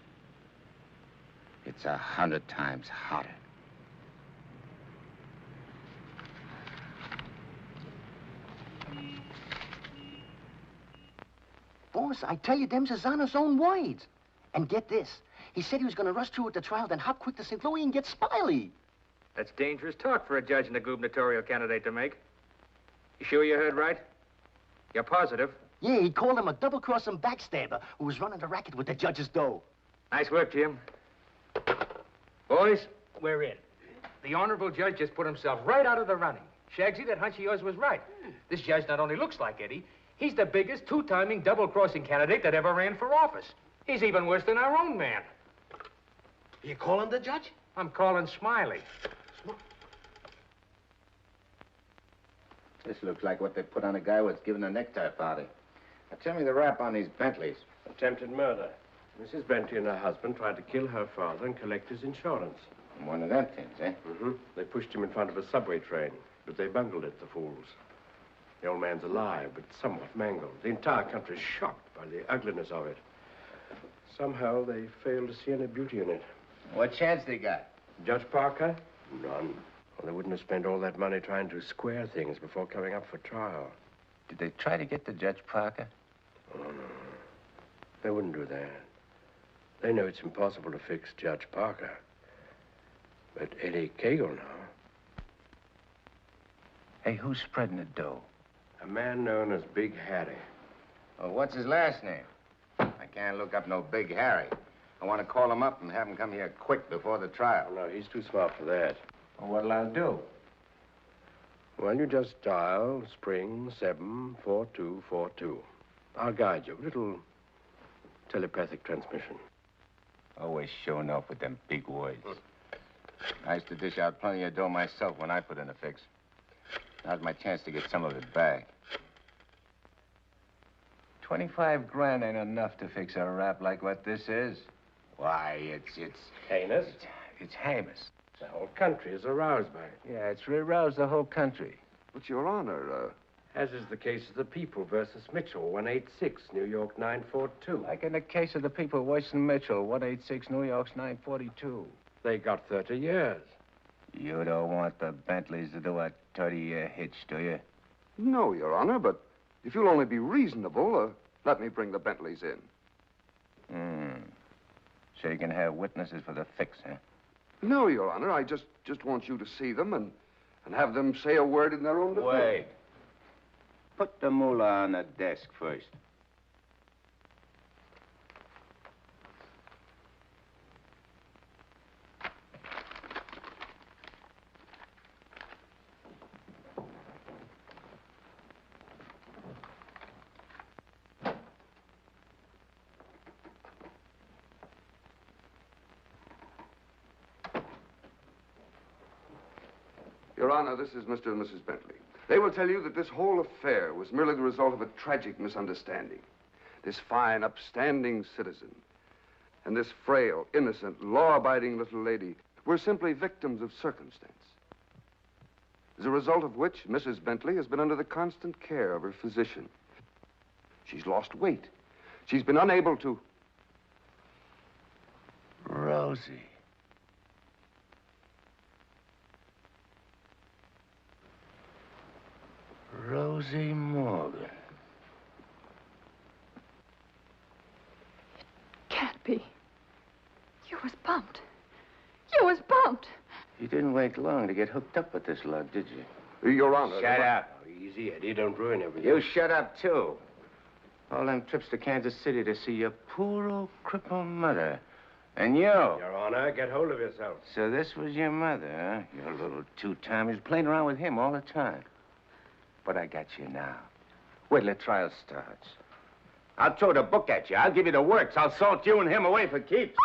It's 100 times hotter. Boss, I tell you, them's his honor's own words. And get this. He said he was going to rush through with the trial, then hop quick to St. Louis and get Smiley. That's dangerous talk for a judge and a gubernatorial candidate to make. You sure you heard right? You're positive? Yeah, he called him a double-crossing backstabber who was running the racket with the judge's dough. Nice work, Jim. Boys, We're in. The honorable judge just put himself right out of the running. Shagsy, that hunch of yours was right. This judge not only looks like Eddie, he's the biggest two-timing double-crossing candidate that ever ran for office. He's even worse than our own man. You calling the judge? I'm calling Smiley. This looks like what they put on a guy who was giving a necktie party. Now, tell me the rap on these Bentleys. Attempted murder. Mrs. Bentley and her husband tried to kill her father and collect his insurance. One of them things, eh? Mm-hmm. They pushed him in front of a subway train, but they bungled it, the fools. The old man's alive, but somewhat mangled. The entire country's shocked by the ugliness of it. Somehow they failed to see any beauty in it. What chance they got? Judge Parker? None. Well, they wouldn't have spent all that money trying to square things before coming up for trial. Did they try to get to Judge Parker? Oh, no. They wouldn't do that. They know it's impossible to fix Judge Parker. But Eddie Kagle now. Hey, who's spreading the dough? A man known as Big Harry. Oh, what's his last name? I can't look up no Big Harry. I want to call him up and have him come here quick before the trial. No, he's too smart for that. Well, what'll I do? Well, you just dial spring 74242. I'll guide you. A little telepathic transmission. Always showing off with them big words. I used to dish out plenty of dough myself when I put in a fix. Now's my chance to get some of it back. 25 grand ain't enough to fix a rap like what this is. Why, it's heinous? It's heinous. The whole country is aroused by it. Yeah, it's aroused the whole country. But, Your Honor, As is the case of the People versus Mitchell, 186, New York 942. Like in the case of the People, Weston Mitchell, 186, New York's 942. They got 30 years. You don't want the Bentleys to do a 30-year hitch, do you? no, Your Honor, but if you'll only be reasonable, let me bring the Bentleys in. So you can have witnesses for the fix, huh? No, Your Honor, I just want you to see them and have them say a word in their own defense. Wait. Put the moolah on the desk first. Your Honor, this is Mr. and Mrs. Bentley. They will tell you that this whole affair was merely the result of a tragic misunderstanding. This fine, upstanding citizen and this frail, innocent, law-abiding little lady were simply victims of circumstance. As a result of which, Mrs. Bentley has been under the constant care of her physician. She's lost weight. She's been unable to... Rosie. Rosie Morgan. Can't be. You was bumped. You was bumped. You didn't wait long to get hooked up with this lug, did you? Your Honor. Shut up. Easy, Eddie. Don't ruin everything. You shut up, too. All them trips to Kansas City to see your poor old crippled mother. And you. Your Honor, get hold of yourself. So this was your mother, huh? Your little two-timer. You're playing around with him all the time. But I got you now. Wait till the trial starts. I'll throw the book at you. I'll give you the works. I'll salt you and him away for keeps.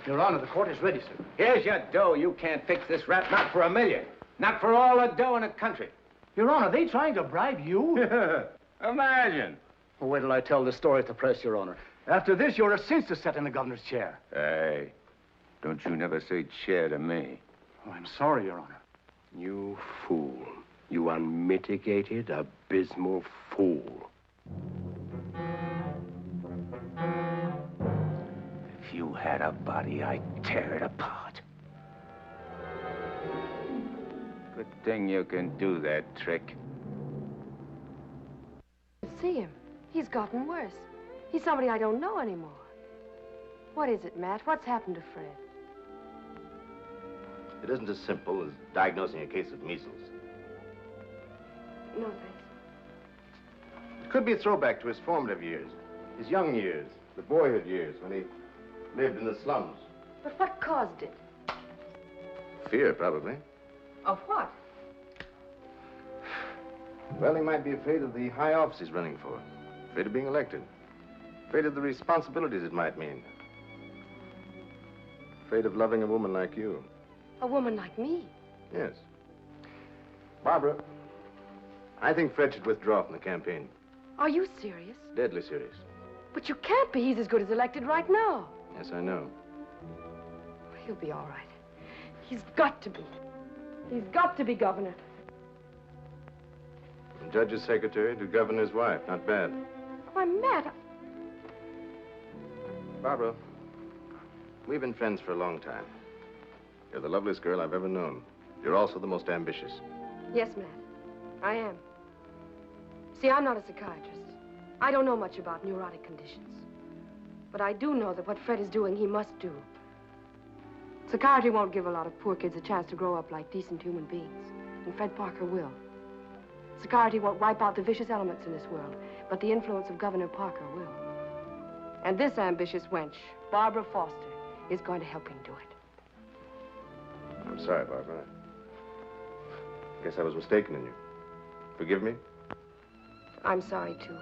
Your Honor, the court is ready, sir. Here's your dough. You can't fix this rap, not for $1 million. Not for all the dough in the country. Your Honor, they trying to bribe you? Imagine. Well, wait till I tell the story at the press, Your Honor. After this, you're a cinch to sit in the governor's chair. Hey, don't you never say chair to me. Oh, I'm sorry, Your Honor. You fool. You unmitigated, abysmal fool. If you had a body, I'd tear it apart. Good thing you can do that trick. See him. He's gotten worse. He's somebody I don't know anymore. What is it, Matt? What's happened to Fred? It isn't as simple as diagnosing a case of measles. No, thanks. It could be a throwback to his formative years, his young years, the boyhood years when he lived in the slums. But what caused it? Fear, probably. Of what? Well, he might be afraid of the high office he's running for, afraid of being elected, afraid of the responsibilities it might mean, afraid of loving a woman like you. A woman like me? Yes. Barbara, I think Fred should withdraw from the campaign. Are you serious? Deadly serious. But you can't be. He's as good as elected right now. Yes, I know. He'll be all right. He's got to be. He's got to be governor. From judge's secretary to governor's wife. Not bad. Why, Matt, Barbara, we've been friends for a long time. You're the loveliest girl I've ever known. You're also the most ambitious. Yes, Matt, I am. See, I'm not a psychiatrist. I don't know much about neurotic conditions. But I do know that what Fred is doing, he must do. Psychiatry won't give a lot of poor kids a chance to grow up like decent human beings. And Fred Parker will. Psychiatry won't wipe out the vicious elements in this world, but the influence of Governor Parker will. And this ambitious wench, Barbara Foster, is going to help him do it. I'm sorry, Barbara. I guess I was mistaken in you. Forgive me? I'm sorry, too.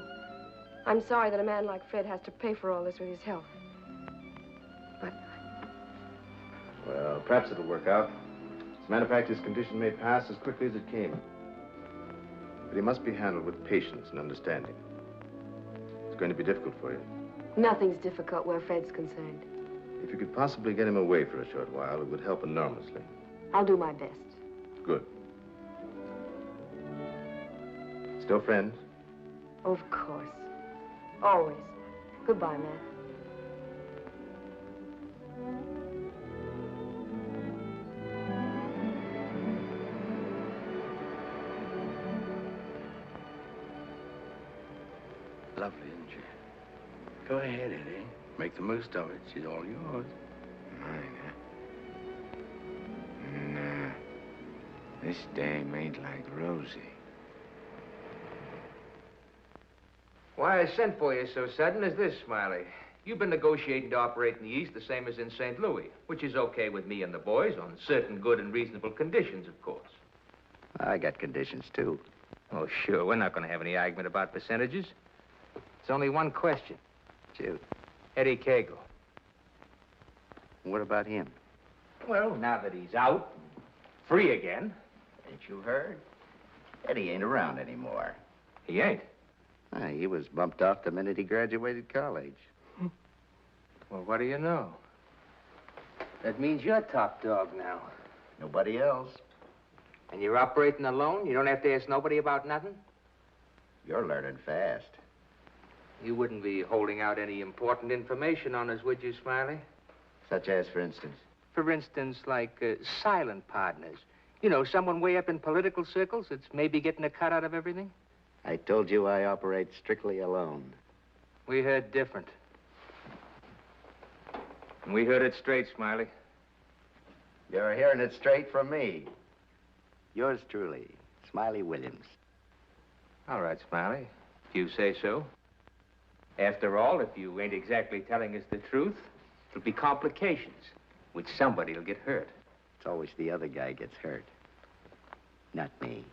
I'm sorry that a man like Fred has to pay for all this with his health. But... Well, perhaps it'll work out. As a matter of fact, his condition may pass as quickly as it came. But he must be handled with patience and understanding. It's going to be difficult for you. Nothing's difficult where Fred's concerned. If you could possibly get him away for a short while, it would help enormously. I'll do my best. Good. Still friends? Of course. Always. Goodbye, Matt. Lovely, isn't she? Go ahead, Eddie. Make the most of it. She's all yours. Mine, huh? Nah. This dame ain't like Rosie. Why I sent for you so sudden is this, Smiley. You've been negotiating to operate in the East the same as in St. Louis, which is okay with me and the boys on certain good and reasonable conditions, of course. I got conditions, too. Oh, sure. We're not going to have any argument about percentages. It's only one question. Shoot. Eddie Kagle. What about him? Well, now that he's out, Free again. Ain't you heard? Eddie ain't around anymore. He ain't. He was bumped off the minute he graduated college. Well, what do you know? That means you're top dog now. Nobody else. And you're operating alone? You don't have to ask nobody about nothing? You're learning fast. You wouldn't be holding out any important information on us, would you, Smiley? Such as, for instance? For instance, like silent partners. You know, someone way up in political circles that's maybe getting a cut out of everything? I told you I operate strictly alone. We heard different. And we heard it straight, Smiley. You're hearing it straight from me. Yours truly, Smiley Williams. All right, Smiley, if you say so. After all, if you ain't exactly telling us the truth, it'll be complications, which somebody'll get hurt. It's always the other guy gets hurt, not me.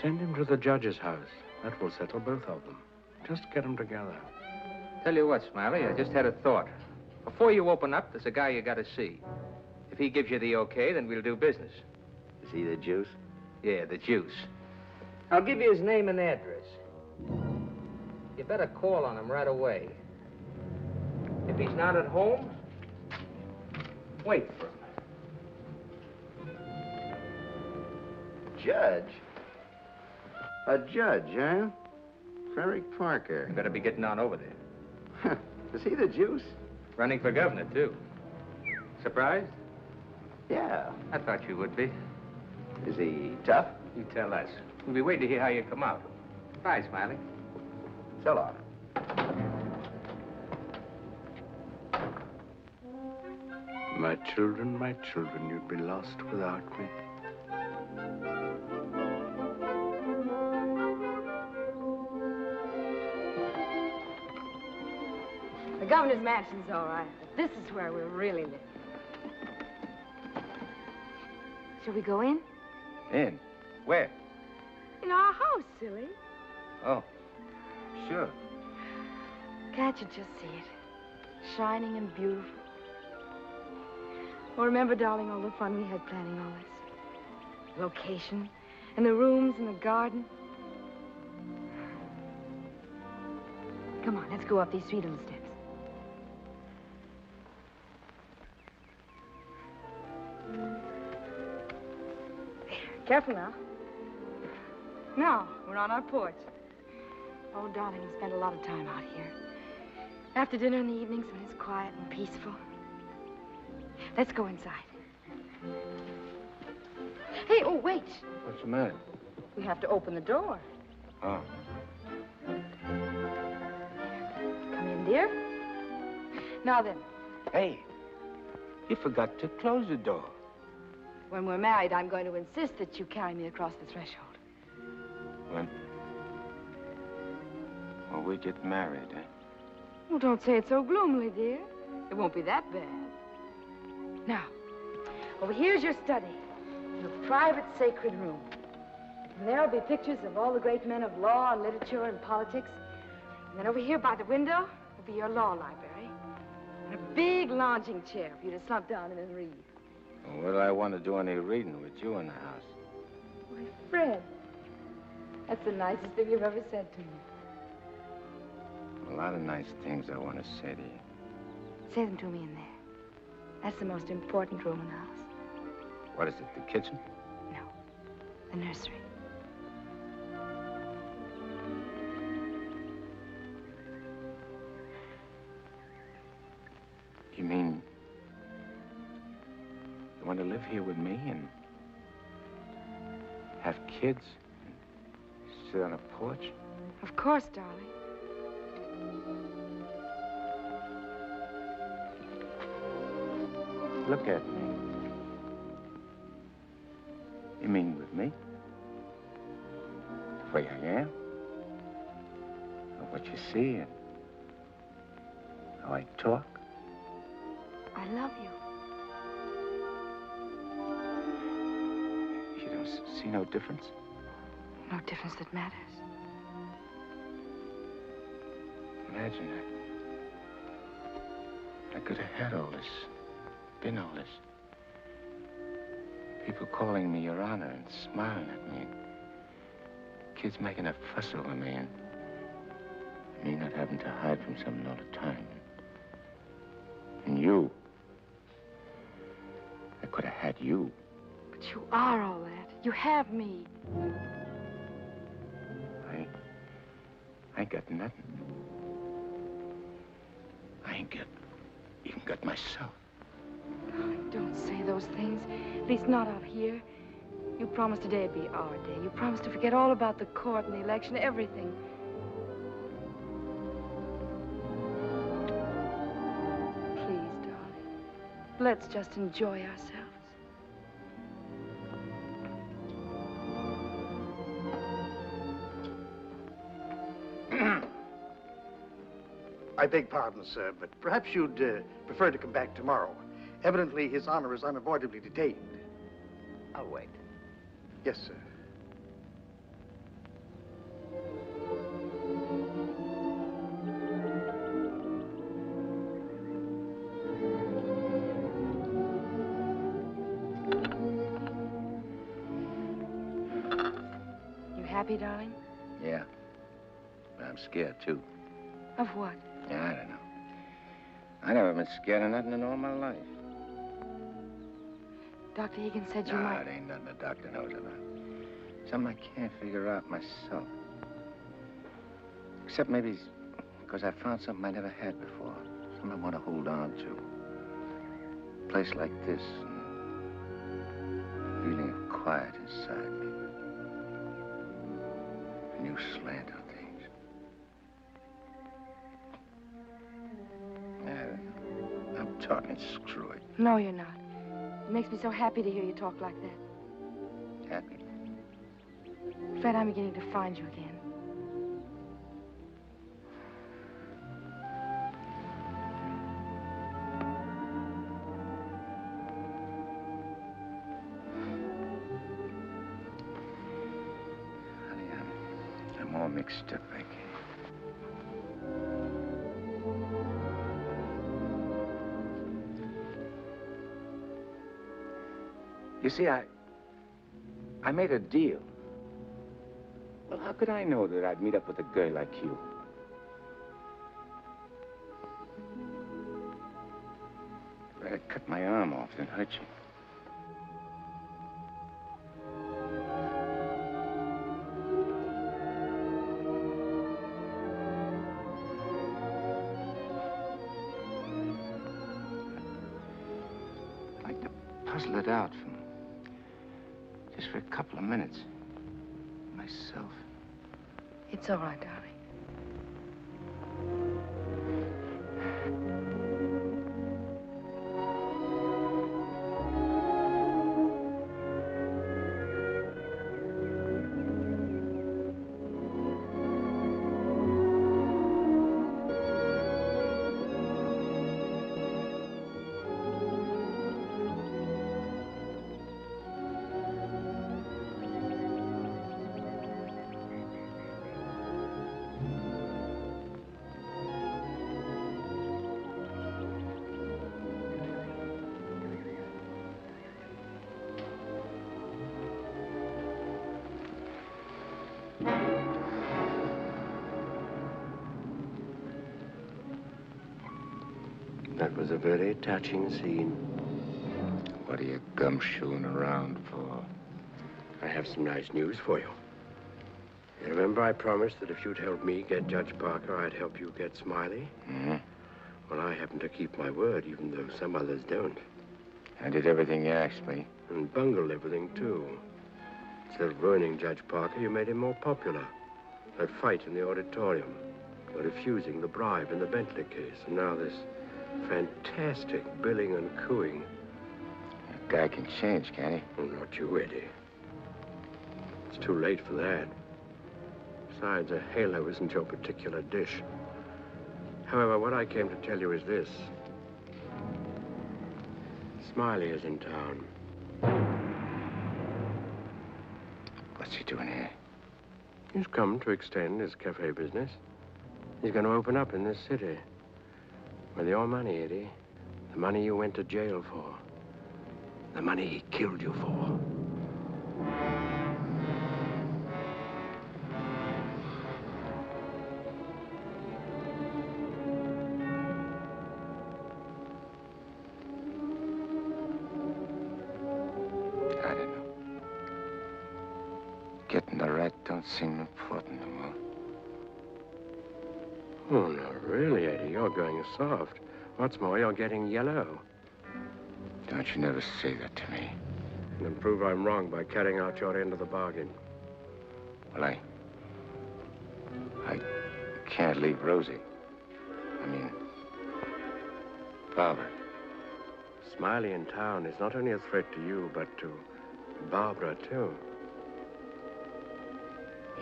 Send him to the judge's house. That will settle both of them. Just get them together. Tell you what, Smiley, I just had a thought. Before you open up, there's a guy you gotta see. If he gives you the okay, then we'll do business. Is he the juice? Yeah, the juice. I'll give you his name and address. You better call on him right away. If he's not at home, wait for him. Judge? A judge, huh? Frederick Parker. You better be getting on over there. Is he the juice? Running for governor, too. Surprised? Yeah. I thought you would be. Is he tough? You tell us. We'll be waiting to hear how you come out. Bye, Smiley. So long. My children, you'd be lost without me. The governor's mansion's all right, but this is where we really live. Shall we go in? In? Where? In our house, silly. Oh, sure. Can't you just see it? Shining and beautiful. Well, remember, darling, all the fun we had planning all this? Location, and the rooms, and the garden. Come on, let's go up these three little steps. Careful now. Now, we're on our porch. Oh, darling, we spend a lot of time out here. After dinner in the evenings when it's quiet and peaceful. Let's go inside. Hey, oh, wait. What's the matter? We have to open the door. Oh. Come in, dear. Now then. Hey, you forgot to close the door. When we're married, I'm going to insist that you carry me across the threshold. When? Well, we get married, eh? Well, don't say it so gloomily, dear. It won't be that bad. Now, over here's your study, your private sacred room. And there'll be pictures of all the great men of law and literature and politics. And then over here by the window will be your law library. And a big lounging chair for you to slump down in and read. Well, what do I want to do any reading with you in the house? Why, Fred, that's the nicest thing you've ever said to me. A lot of nice things I want to say to you. Say them to me in there. That's the most important room in the house. What is it, the kitchen? No, the nursery. You mean you want to live here with me and have kids and sit on a porch? Of course, darling. Look at me. You mean with me? The way I am? Or what you see and how I talk? I love you. You don't see no difference? No difference that matters. Imagine I could have had all this, been all this. People calling me Your Honor and smiling at me. Kids making a fuss over me, and me not having to hide from something all the time. And you. I could have had you. But you are all that. You have me. I ain't got nothing. I ain't even got myself. Darling, don't say those things. At least not out here. You promised today'd be our day. You promised to forget all about the court and the election, everything. Please, darling. Let's just enjoy ourselves. I beg pardon, sir, but perhaps you'd prefer to come back tomorrow. Evidently, His Honor is unavoidably detained. I'll wait. Yes, sir. You happy, darling? Yeah. But I'm scared, too. Of what? Yeah, I don't know. I never been scared of nothing in all my life. Dr. Higgins said you No, might... it ain't nothing the doctor knows about. Something I can't figure out myself. Except maybe because I found something I never had before. Something I want to hold on to. A place like this. And feeling of quiet inside me. A new slant on things. I'm talking screw it. No, you're not. It makes me so happy to hear you talk like that. Happy? Fred, I'm beginning to find you again. Honey, I'm all mixed up, I guess. You see, I made a deal. Well, how could I know that I'd meet up with a girl like you? If I'd cut my arm off, then hurt you. I'd like to puzzle it out from just for a couple of minutes. Myself. It's all right, darling. That was a very touching scene. What are you gumshoeing around for? I have some nice news for you. You remember I promised that if you'd help me get Judge Parker, I'd help you get Smiley? Mm-hmm. Well, I happen to keep my word, even though some others don't. I did everything you asked me. And bungled everything, too. Instead of ruining Judge Parker, you made him more popular. That fight in the auditorium. You're refusing the bribe in the Bentley case. And now this fantastic billing and cooing. A guy can change, can't he? Oh, not you, Eddie. It's too late for that. Besides, a halo isn't your particular dish. However, what I came to tell you is this. Smiley is in town. What's he doing here? He's come to extend his cafe business. He's going to open up in this city. With your money, Eddie. The money you went to jail for. The money he killed you for. I don't know. Getting the right don't seem important anymore. Oh, no, really, Eddie, you're going soft. What's more, you're getting yellow. Don't you never say that to me. And then prove I'm wrong by carrying out your end of the bargain. Well, I can't leave Rosie. I mean, Barbara. Smiley in town is not only a threat to you, but to Barbara, too.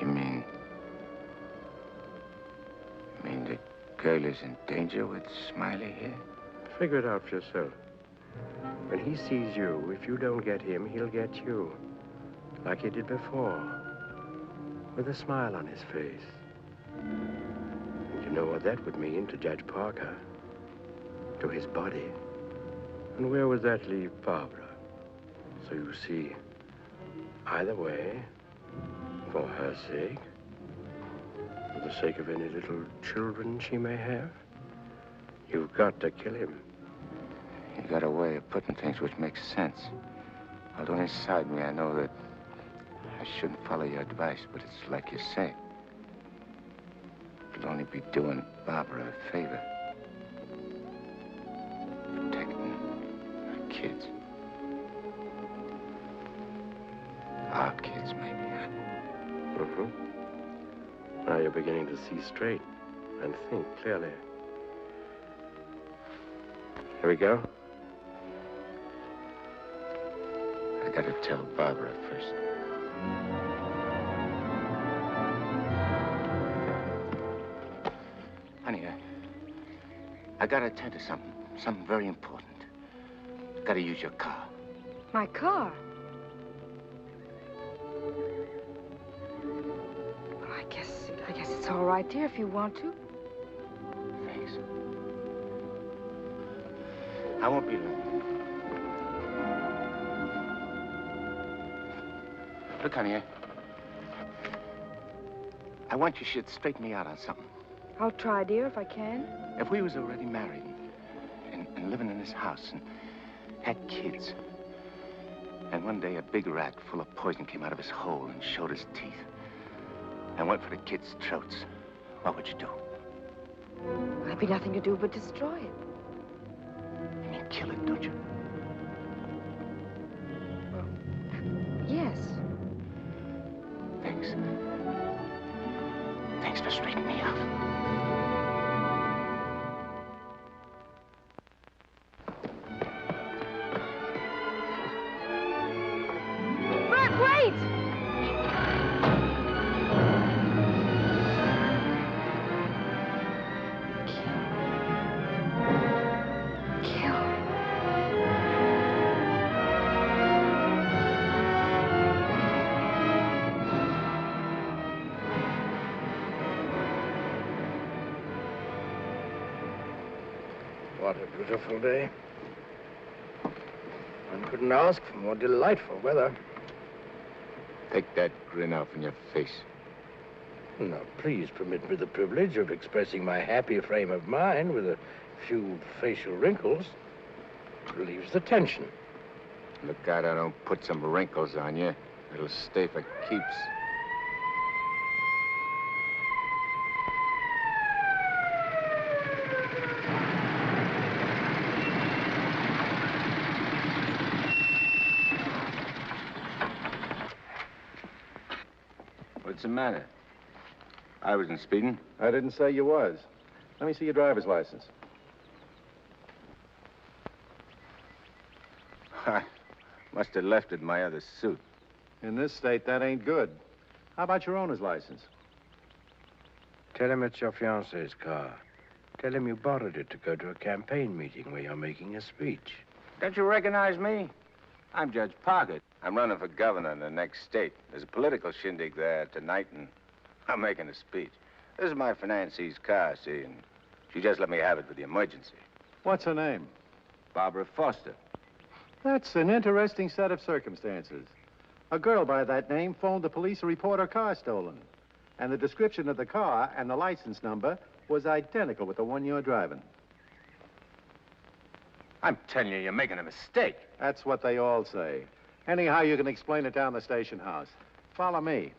You mean the girl is in danger with Smiley here? Figure it out for yourself. When he sees you, if you don't get him, he'll get you. Like he did before. With a smile on his face. And you know what that would mean to Judge Parker. To his body. And where would that leave Barbara? So you see, either way, for her sake, for the sake of any little children she may have, you've got to kill him. You got a way of putting things which makes sense. Although inside me I know that I shouldn't follow your advice, but it's like you say. It'll only be doing Barbara a favor. Protecting her kids. Our kids, maybe, huh? Mm-hmm. Now you're beginning to see straight and think clearly. Here we go. I gotta tell Barbara first. Honey, I gotta attend to something very important. Gotta use your car. My car? Well, I guess it's all right, dear, if you want to. Thanks. I won't be long. Look, honey, I want you should straighten me out on something. I'll try, dear, if I can. If we was already married and living in this house and had kids, and one day a big rat full of poison came out of his hole and showed his teeth and went for the kids' throats, what would you do? There'd be nothing to do but destroy it. You mean kill it, don't you? Well, yes. Thanks. Thanks for straightening me out. Bert, wait! What a beautiful day. One couldn't ask for more delightful weather. Take that grin off in your face. Now, please permit me the privilege of expressing my happy frame of mind with a few facial wrinkles. It relieves the tension. Look out I don't put some wrinkles on you. It'll stay for keeps. What's the matter? I wasn't speeding. I didn't say you was. Let me see your driver's license. I must have left it in my other suit. In this state, that ain't good. How about your owner's license? Tell him it's your fiancée's car. Tell him you borrowed it to go to a campaign meeting where you're making a speech. Don't you recognize me? I'm Judge Parker. I'm running for governor in the next state. There's a political shindig there tonight, and I'm making a speech. This is my fiancee's car, see, and she just let me have it for the emergency. What's her name? Barbara Foster. That's an interesting set of circumstances. A girl by that name phoned the police to report her car stolen. And the description of the car and the license number was identical with the one you're driving. I'm telling you, you're making a mistake. That's what they all say. Anyhow, you can explain it down the station house. Follow me.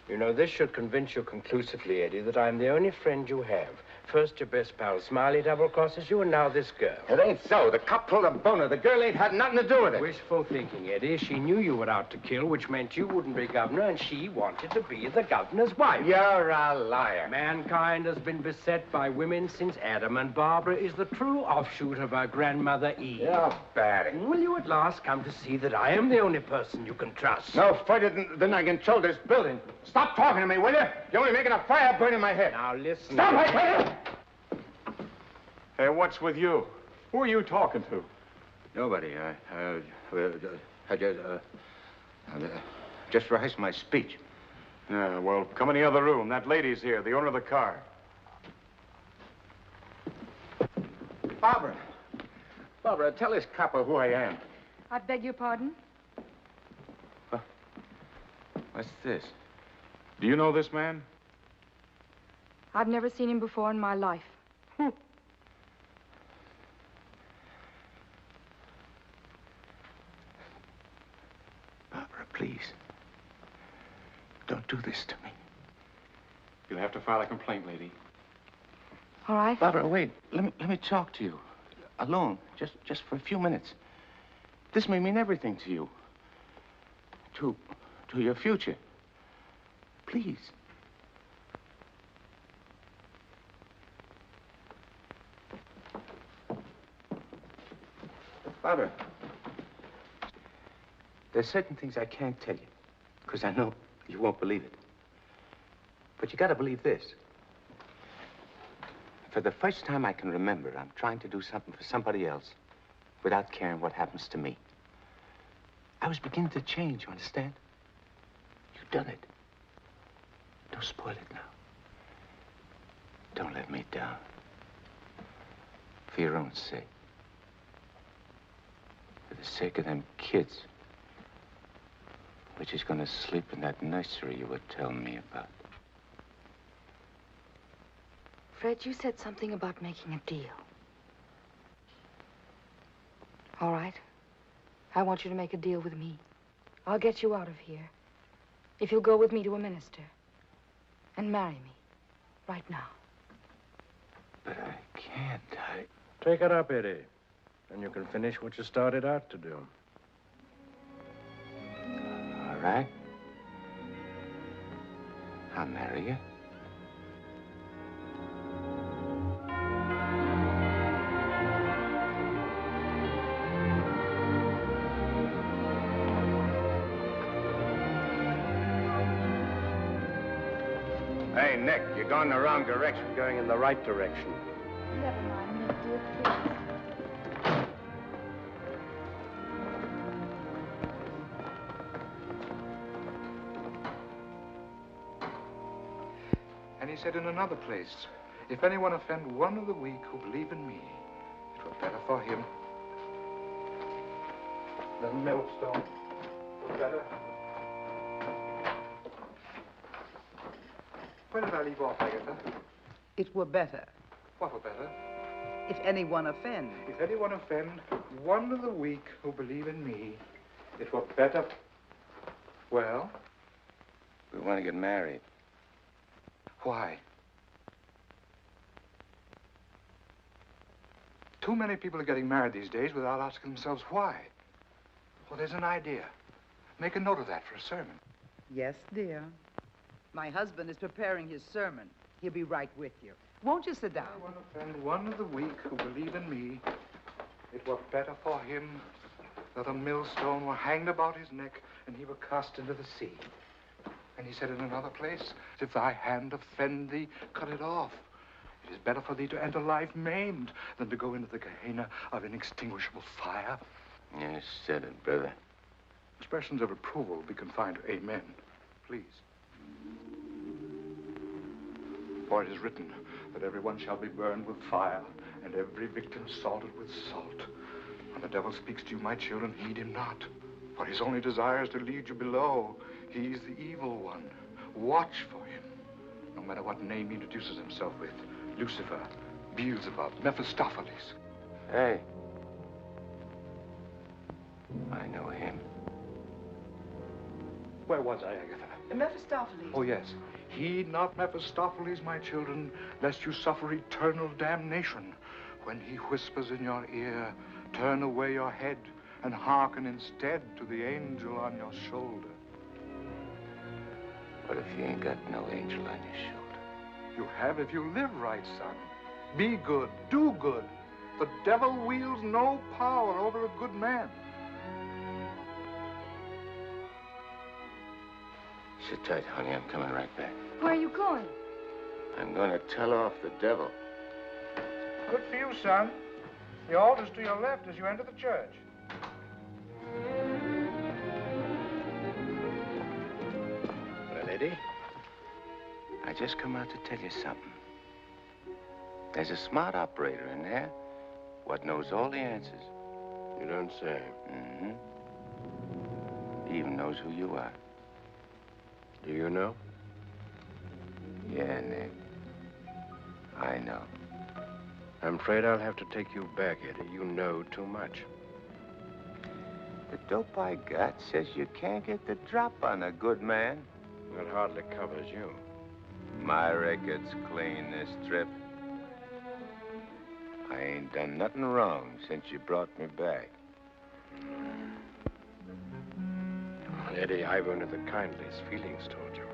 You know, this should convince you conclusively, Eddie, that I'm the only friend you have. First, your best pal Smiley double-crosses you, and now this girl. It ain't so. The cop pulled a boner. The girl ain't had nothing to do with it. Wishful thinking, Eddie. She knew you were out to kill, which meant you wouldn't be governor, and she wanted to be the governor's wife. You're a liar. Mankind has been beset by women since Adam, and Barbara is the true offshoot of her grandmother Eve. You're bad. Will you at last come to see that I am the only person you can trust? No further than I control this building. Stop talking to me, will you? You're only making a fire burn in my head. Now, listen. Stop, I tell you! Hey, what's with you? Who are you talking to? Nobody. I just rehearsed my speech. Yeah, well, come in the other room. That lady's here, the owner of the car. Barbara. Barbara, tell this copper who I am. I beg your pardon? What's this? Do you know this man? I've never seen him before in my life. Barbara, please. Don't do this to me. You'll have to file a complaint, lady. All right. Barbara, wait. Let me talk to you. Alone. Just for a few minutes. This may mean everything to you. To your future. Please. Barbara, there's certain things I can't tell you, because I know you won't believe it. But you gotta believe this. For the first time I can remember, I'm trying to do something for somebody else without caring what happens to me. I was beginning to change, you understand? You've done it. Don't spoil it now. Don't let me down. For your own sake. For the sake of them kids. Which is gonna sleep in that nursery you were telling me about. Fred, you said something about making a deal. All right. I want you to make a deal with me. I'll get you out of here. If you'll go with me to a minister. And marry me. Right now. But I can't. Take it up, Eddie. And you can finish what you started out to do. All right. I'll marry you. Hey, Nick, you're going the wrong direction. Going in the right direction. Never mind, Nick, dear, please. And he said in another place, if anyone offend one of the weak who believe in me, it were better for him. The millstone were better. Where did I leave off, Agatha? It were better. What were better? If anyone offend. If anyone offend one of the weak who believe in me, it were better. Well? We want to get married. Why? Too many people are getting married these days without asking themselves why. Well, there's an idea. Make a note of that for a sermon. Yes, dear. My husband is preparing his sermon. He'll be right with you. Won't you sit down? I want to offend one of the weak who believe in me. It were better for him that a millstone were hanged about his neck and he were cast into the sea. And he said in another place, if thy hand offend thee, cut it off. It is better for thee to enter life maimed than to go into the Gehenna of inextinguishable fire. You said it, brother. Expressions of approval be confined to amen, please. For it is written that everyone shall be burned with fire, and every victim salted with salt. When the devil speaks to you, my children, heed him not, for his only desire is to lead you below. He's the evil one. Watch for him, no matter what name he introduces himself with. Lucifer, Beelzebub, Mephistopheles. Hey. I know him. Where was I, Agatha? Mephistopheles. Oh, yes. Heed not Mephistopheles, my children, lest you suffer eternal damnation. When he whispers in your ear, turn away your head and hearken instead to the angel on your shoulder. What if you ain't got no angel on your shoulder? You have if you live right, son. Be good, do good. The devil wields no power over a good man. Sit tight, honey. I'm coming right back. Where are you going? I'm going to tell off the devil. Good for you, son. The altar's to your left as you enter the church. Well, Eddie, I just come out to tell you something. There's a smart operator in there what knows all the answers. You don't say. Mm-hmm. He even knows who you are. Do you know? Yeah, Nick. I know. I'm afraid I'll have to take you back, Eddie. You know too much. The dope I got says you can't get the drop on a good man. That hardly covers you. My record's clean this trip. I ain't done nothing wrong since you brought me back. Well, Eddie, I've only the kindliest feelings toward you.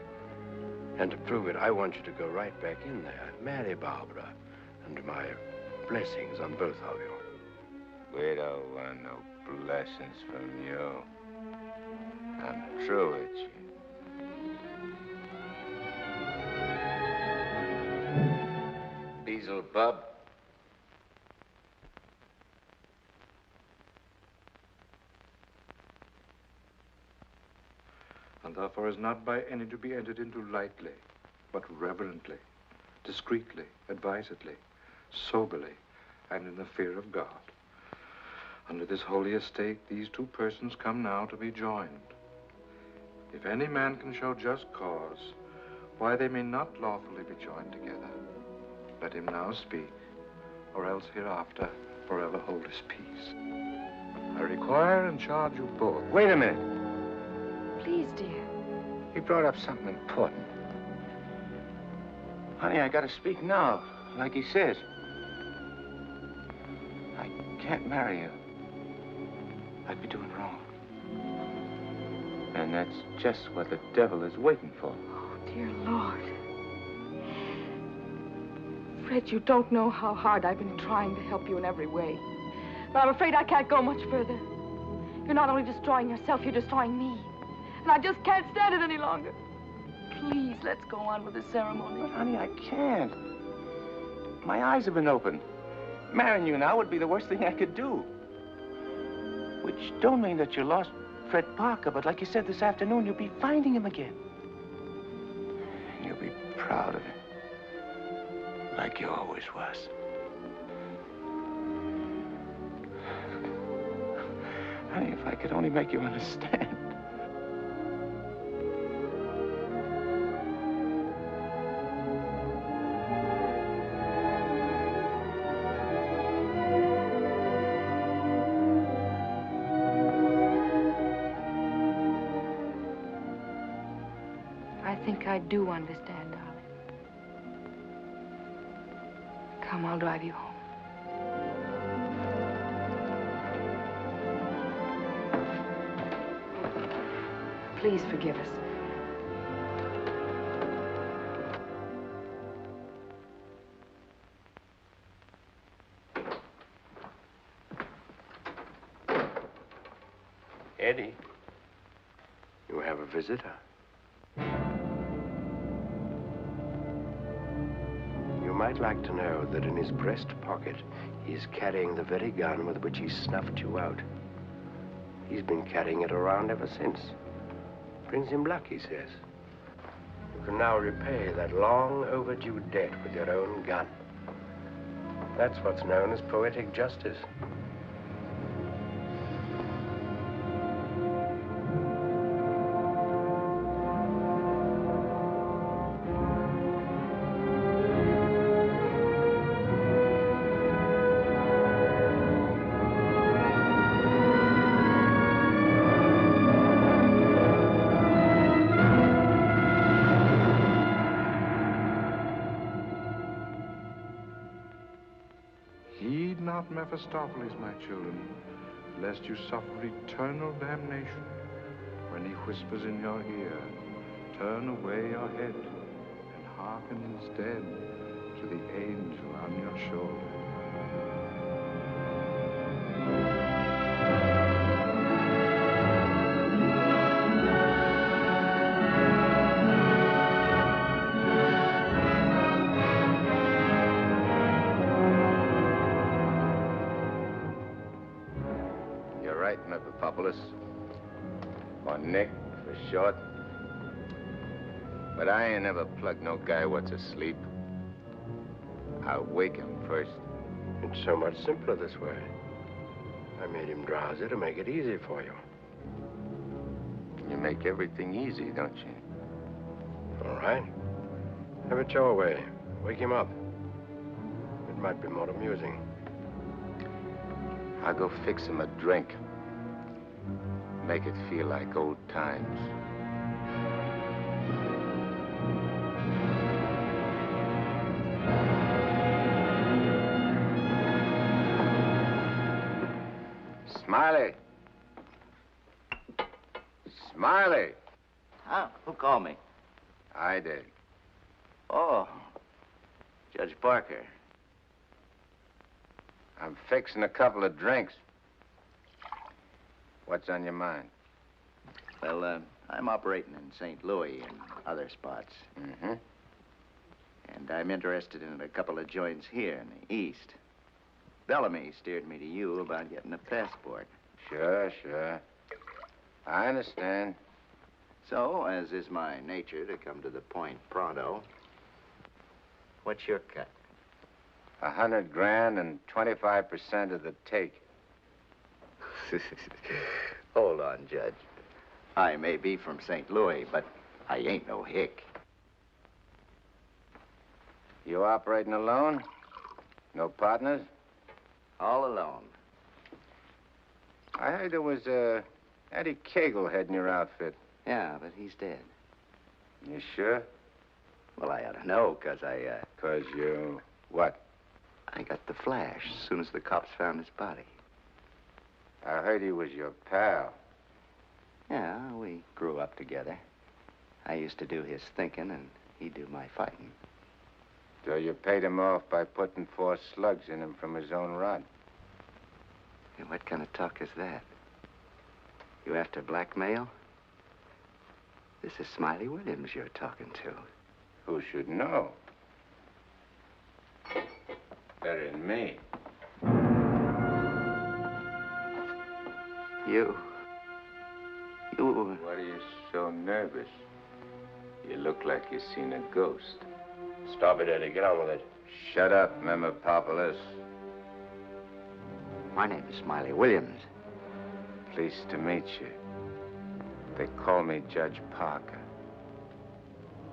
And to prove it, I want you to go right back in there, marry Barbara, and my blessings on both of you. We don't want no blessings from you. I'm through with you. Beelzebub. And therefore is not by any to be entered into lightly, but reverently, discreetly, advisedly, soberly, and in the fear of God. Under this holy estate, these two persons come now to be joined. If any man can show just cause why they may not lawfully be joined together, let him now speak, or else hereafter forever hold his peace. I require and charge you both. Wait a minute. Please, dear. He brought up something important. Honey, I gotta speak now, like he says. I can't marry you. I'd be doing wrong. And that's just what the devil is waiting for. Oh, dear Lord. Fred, you don't know how hard I've been trying to help you in every way. But I'm afraid I can't go much further. You're not only destroying yourself, you're destroying me. And I just can't stand it any longer. Please, let's go on with the ceremony. But, honey, I can't. My eyes have been opened. Marrying you now would be the worst thing I could do. Which don't mean that you lost Fred Parker, but like you said this afternoon, you'll be finding him again. And you'll be proud of him. Like you always was. Honey, if I could only make you understand. I think I do understand, darling. Come, I'll drive you home. Please forgive us. Eddie, you have a visitor. You might like to know that in his breast pocket, he is carrying the very gun with which he snuffed you out. He's been carrying it around ever since. Brings him luck, he says. You can now repay that long overdue debt with your own gun. That's what's known as poetic justice. Mephistopheles, my children, lest you suffer eternal damnation. When he whispers in your ear, turn away your head and hearken instead to the angel on your shoulder. Or Nick, for short. But I ain't never plugged no guy what's asleep. I'll wake him first. It's so much simpler this way. I made him drowsy to make it easy for you. You make everything easy, don't you? All right. Have it your way. Wake him up. It might be more amusing. I'll go fix him a drink. Make it feel like old times. Smiley! Smiley! Huh? Who called me? I did. Oh, Judge Parker. I'm fixing a couple of drinks. What's on your mind? Well, I'm operating in St. Louis and other spots. Mm-hmm. And I'm interested in a couple of joints here in the East. Bellamy steered me to you about getting a passport. Sure. I understand. So, as is my nature to come to the point pronto, what's your cut? $100 grand and 25% of the take. Hold on, Judge. I may be from St. Louis, but I ain't no hick. You operating alone? No partners? All alone. I heard there was Eddie Kagle heading your outfit. Yeah, but he's dead. You sure? Well, I ought to know, 'cause I, 'Cause you... what? I got the flash as soon as the cops found his body. I heard he was your pal. Yeah, we grew up together. I used to do his thinking, and he'd do my fighting. So you paid him off by putting 4 slugs in him from his own rod. Hey, what kind of talk is that? You after blackmail? This is Smiley Williams you're talking to. Who should know? Better than me. You... What are you so nervous? You look like you've seen a ghost. Stop it, Eddie. Get on with it. Shut up, Memopopoulos. My name is Smiley Williams. Pleased to meet you. They call me Judge Parker.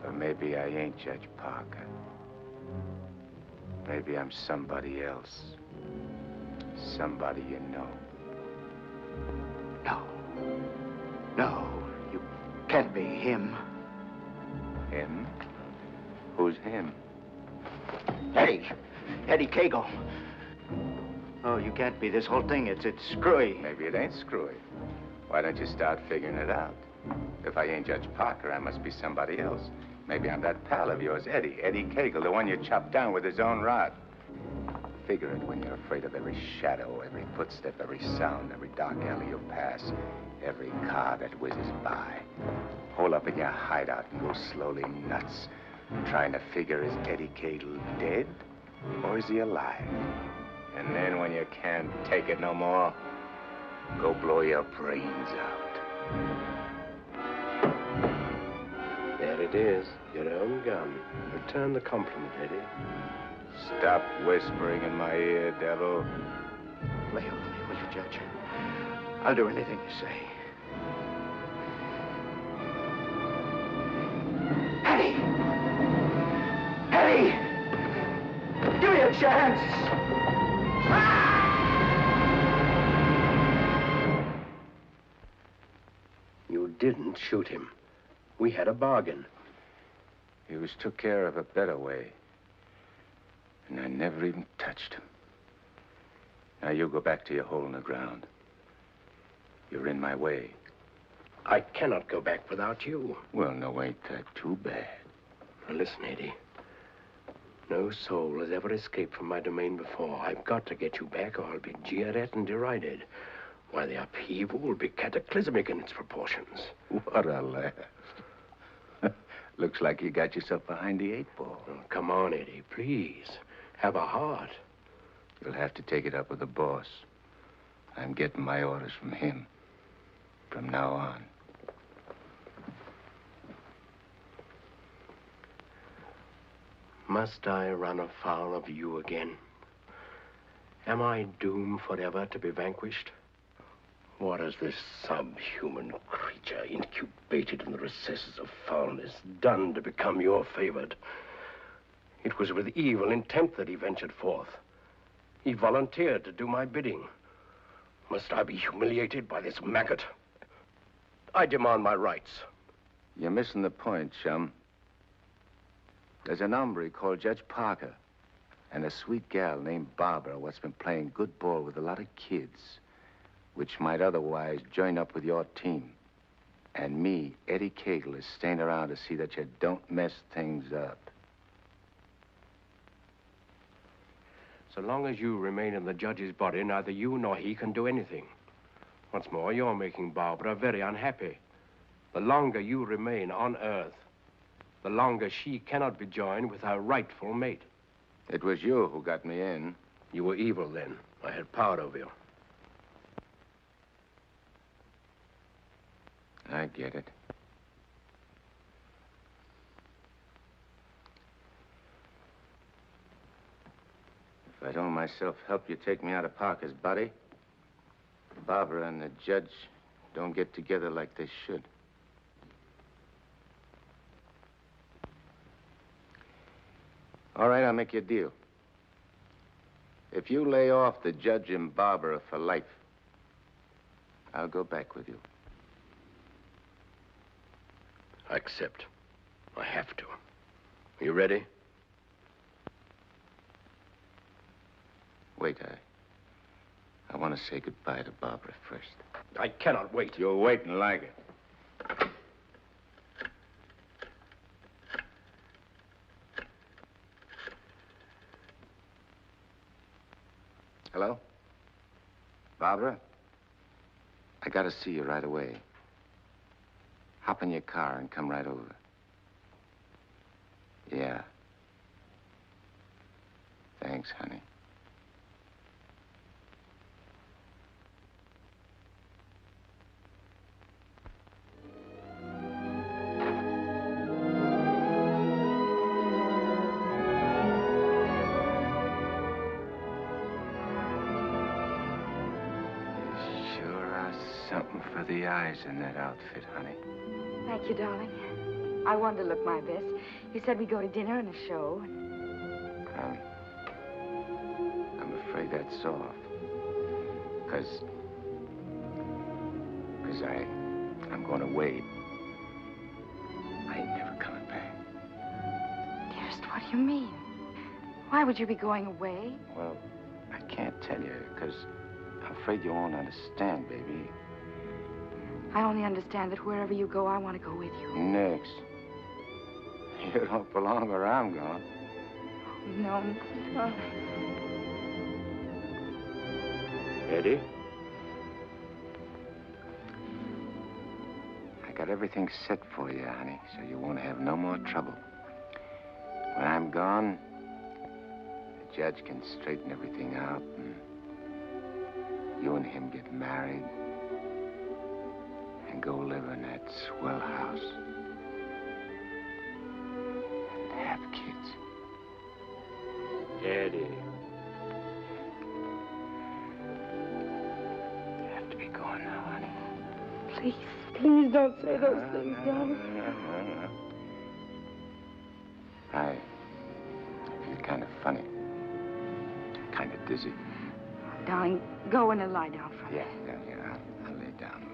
Or maybe I ain't Judge Parker. Maybe I'm somebody else. Somebody you know. No, you can't be him. Him? Who's him? Eddie Kagle. Oh, you can't be. This whole thing, it's screwy. Maybe it ain't screwy. Why don't you start figuring it out? If I ain't Judge Parker, I must be somebody else. Maybe I'm that pal of yours, Eddie Kagle, the one you chopped down with his own rod. Figure it when you're afraid of every shadow, every footstep, every sound, every dark alley you pass, every car that whizzes by. Hole up in your hideout and go slowly nuts, trying to figure, is Eddie Kagle dead or is he alive? And then when you can't take it no more, Go blow your brains out. There it is, your own gun. Return the compliment, Eddie. Stop whispering in my ear, devil. Lay off me, will you, Judge? I'll do anything you say. Eddie! Eddie! Give me a chance! You didn't shoot him. We had a bargain. He was took care of a better way. And I never even touched him. Now you go back to your hole in the ground. You're in my way. I cannot go back without you. Well, no, ain't that too bad. Now, listen, Eddie. No soul has ever escaped from my domain before. I've got to get you back or I'll be jeered at and derided. Why, the upheaval will be cataclysmic in its proportions. What a laugh. Looks like you got yourself behind the 8 ball. Oh, come on, Eddie, please. Have a heart. You'll have to take it up with the boss. I'm getting my orders from him. From now on. Must I run afoul of you again? Am I doomed forever to be vanquished? What has this subhuman creature, incubated in the recesses of foulness, done to become your favored? It was with evil intent that he ventured forth. He volunteered to do my bidding. Must I be humiliated by this maggot? I demand my rights. You're missing the point, chum. There's an hombre called Judge Parker and a sweet gal named Barbara what's been playing good ball with a lot of kids, which might otherwise join up with your team. And me, Eddie Kagle, is staying around to see that you don't mess things up. So long as you remain in the judge's body, neither you nor he can do anything. Once more, you're making Barbara very unhappy. The longer you remain on Earth, the longer she cannot be joined with her rightful mate. It was you who got me in. You were evil then. I had power over you. I get it. If I don't myself help you take me out of Parker's body, Barbara and the judge don't get together like they should. All right, I'll make you a deal. If you lay off the judge and Barbara for life, I'll go back with you. I accept. I have to. Are you ready? Wait, I want to say goodbye to Barbara first. I cannot wait. You'll wait and like it. Hello? Barbara? I gotta see you right away. Hop in your car and come right over. Yeah. Thanks, honey. Something for the eyes in that outfit, honey. Thank you, darling. I wanted to look my best. You said we'd go to dinner and a show. I'm afraid that's off. Because I'm going away. I ain't never coming back. Dearest, what do you mean? Why would you be going away? Well, I can't tell you, because I'm afraid you won't understand, baby. I only understand that wherever you go, I want to go with you. Next. You don't belong where I'm going. No, darling. Eddie? I got everything set for you, honey, so you won't have no more trouble. When I'm gone, the judge can straighten everything out, and You and him get married and go live in that swell house and have kids. Eddie. You have to be going now, honey. Please, please don't say those things, darling. No. I feel kind of funny. Kind of dizzy. Darling, go in and lie down for me. Yeah, I'll lay down a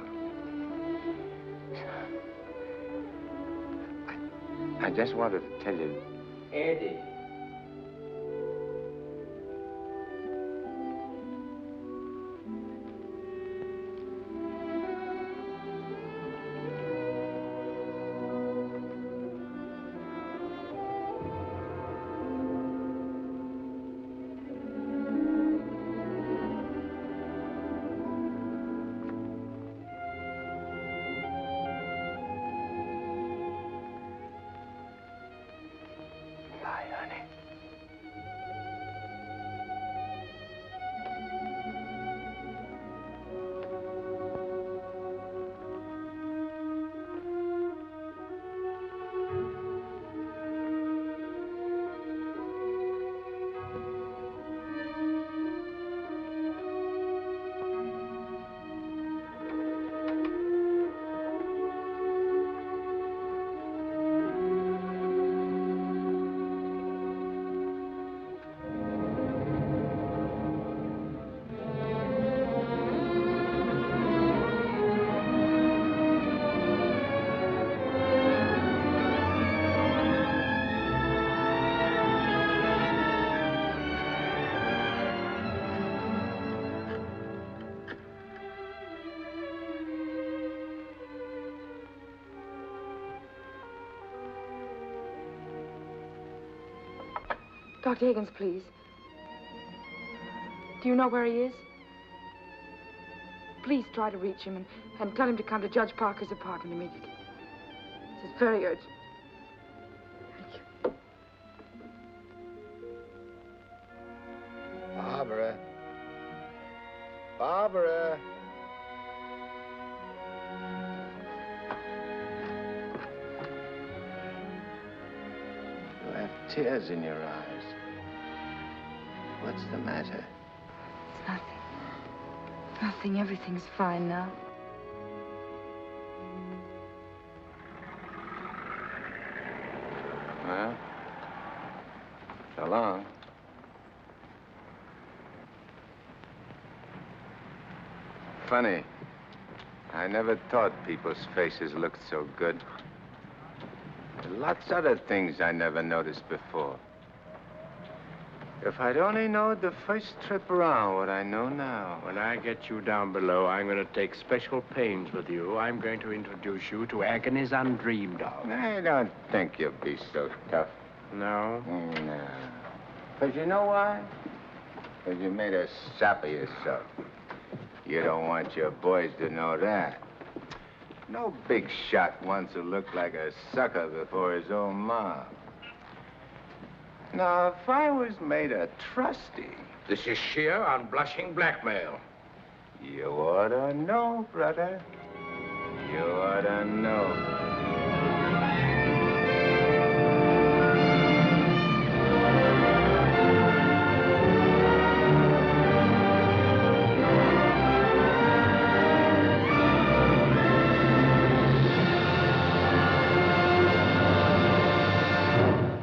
little. I just wanted to tell you... Eddie. Dr. Higgins, please. Do you know where he is? Please try to reach him and tell him to come to Judge Parker's apartment immediately. This is very urgent. Thank you. Barbara. Barbara. You have tears in your eyes. What's the matter? It's nothing. Nothing. Everything's fine now. Well, so long. Funny. I never thought people's faces looked so good. There are lots other things I never noticed before. If I'd only known the first trip around what I know now. When I get you down below, I'm going to take special pains with you. I'm going to introduce you to agonies undreamed of. I don't think you'll be so tough. No? No. Because you know why? Because you made a sap of yourself. You don't want your boys to know that. No big shot wants to look like a sucker before his own mom. Now, if I was made a trustee... This is sheer, unblushing blackmail. You ought to know, brother. You ought to know.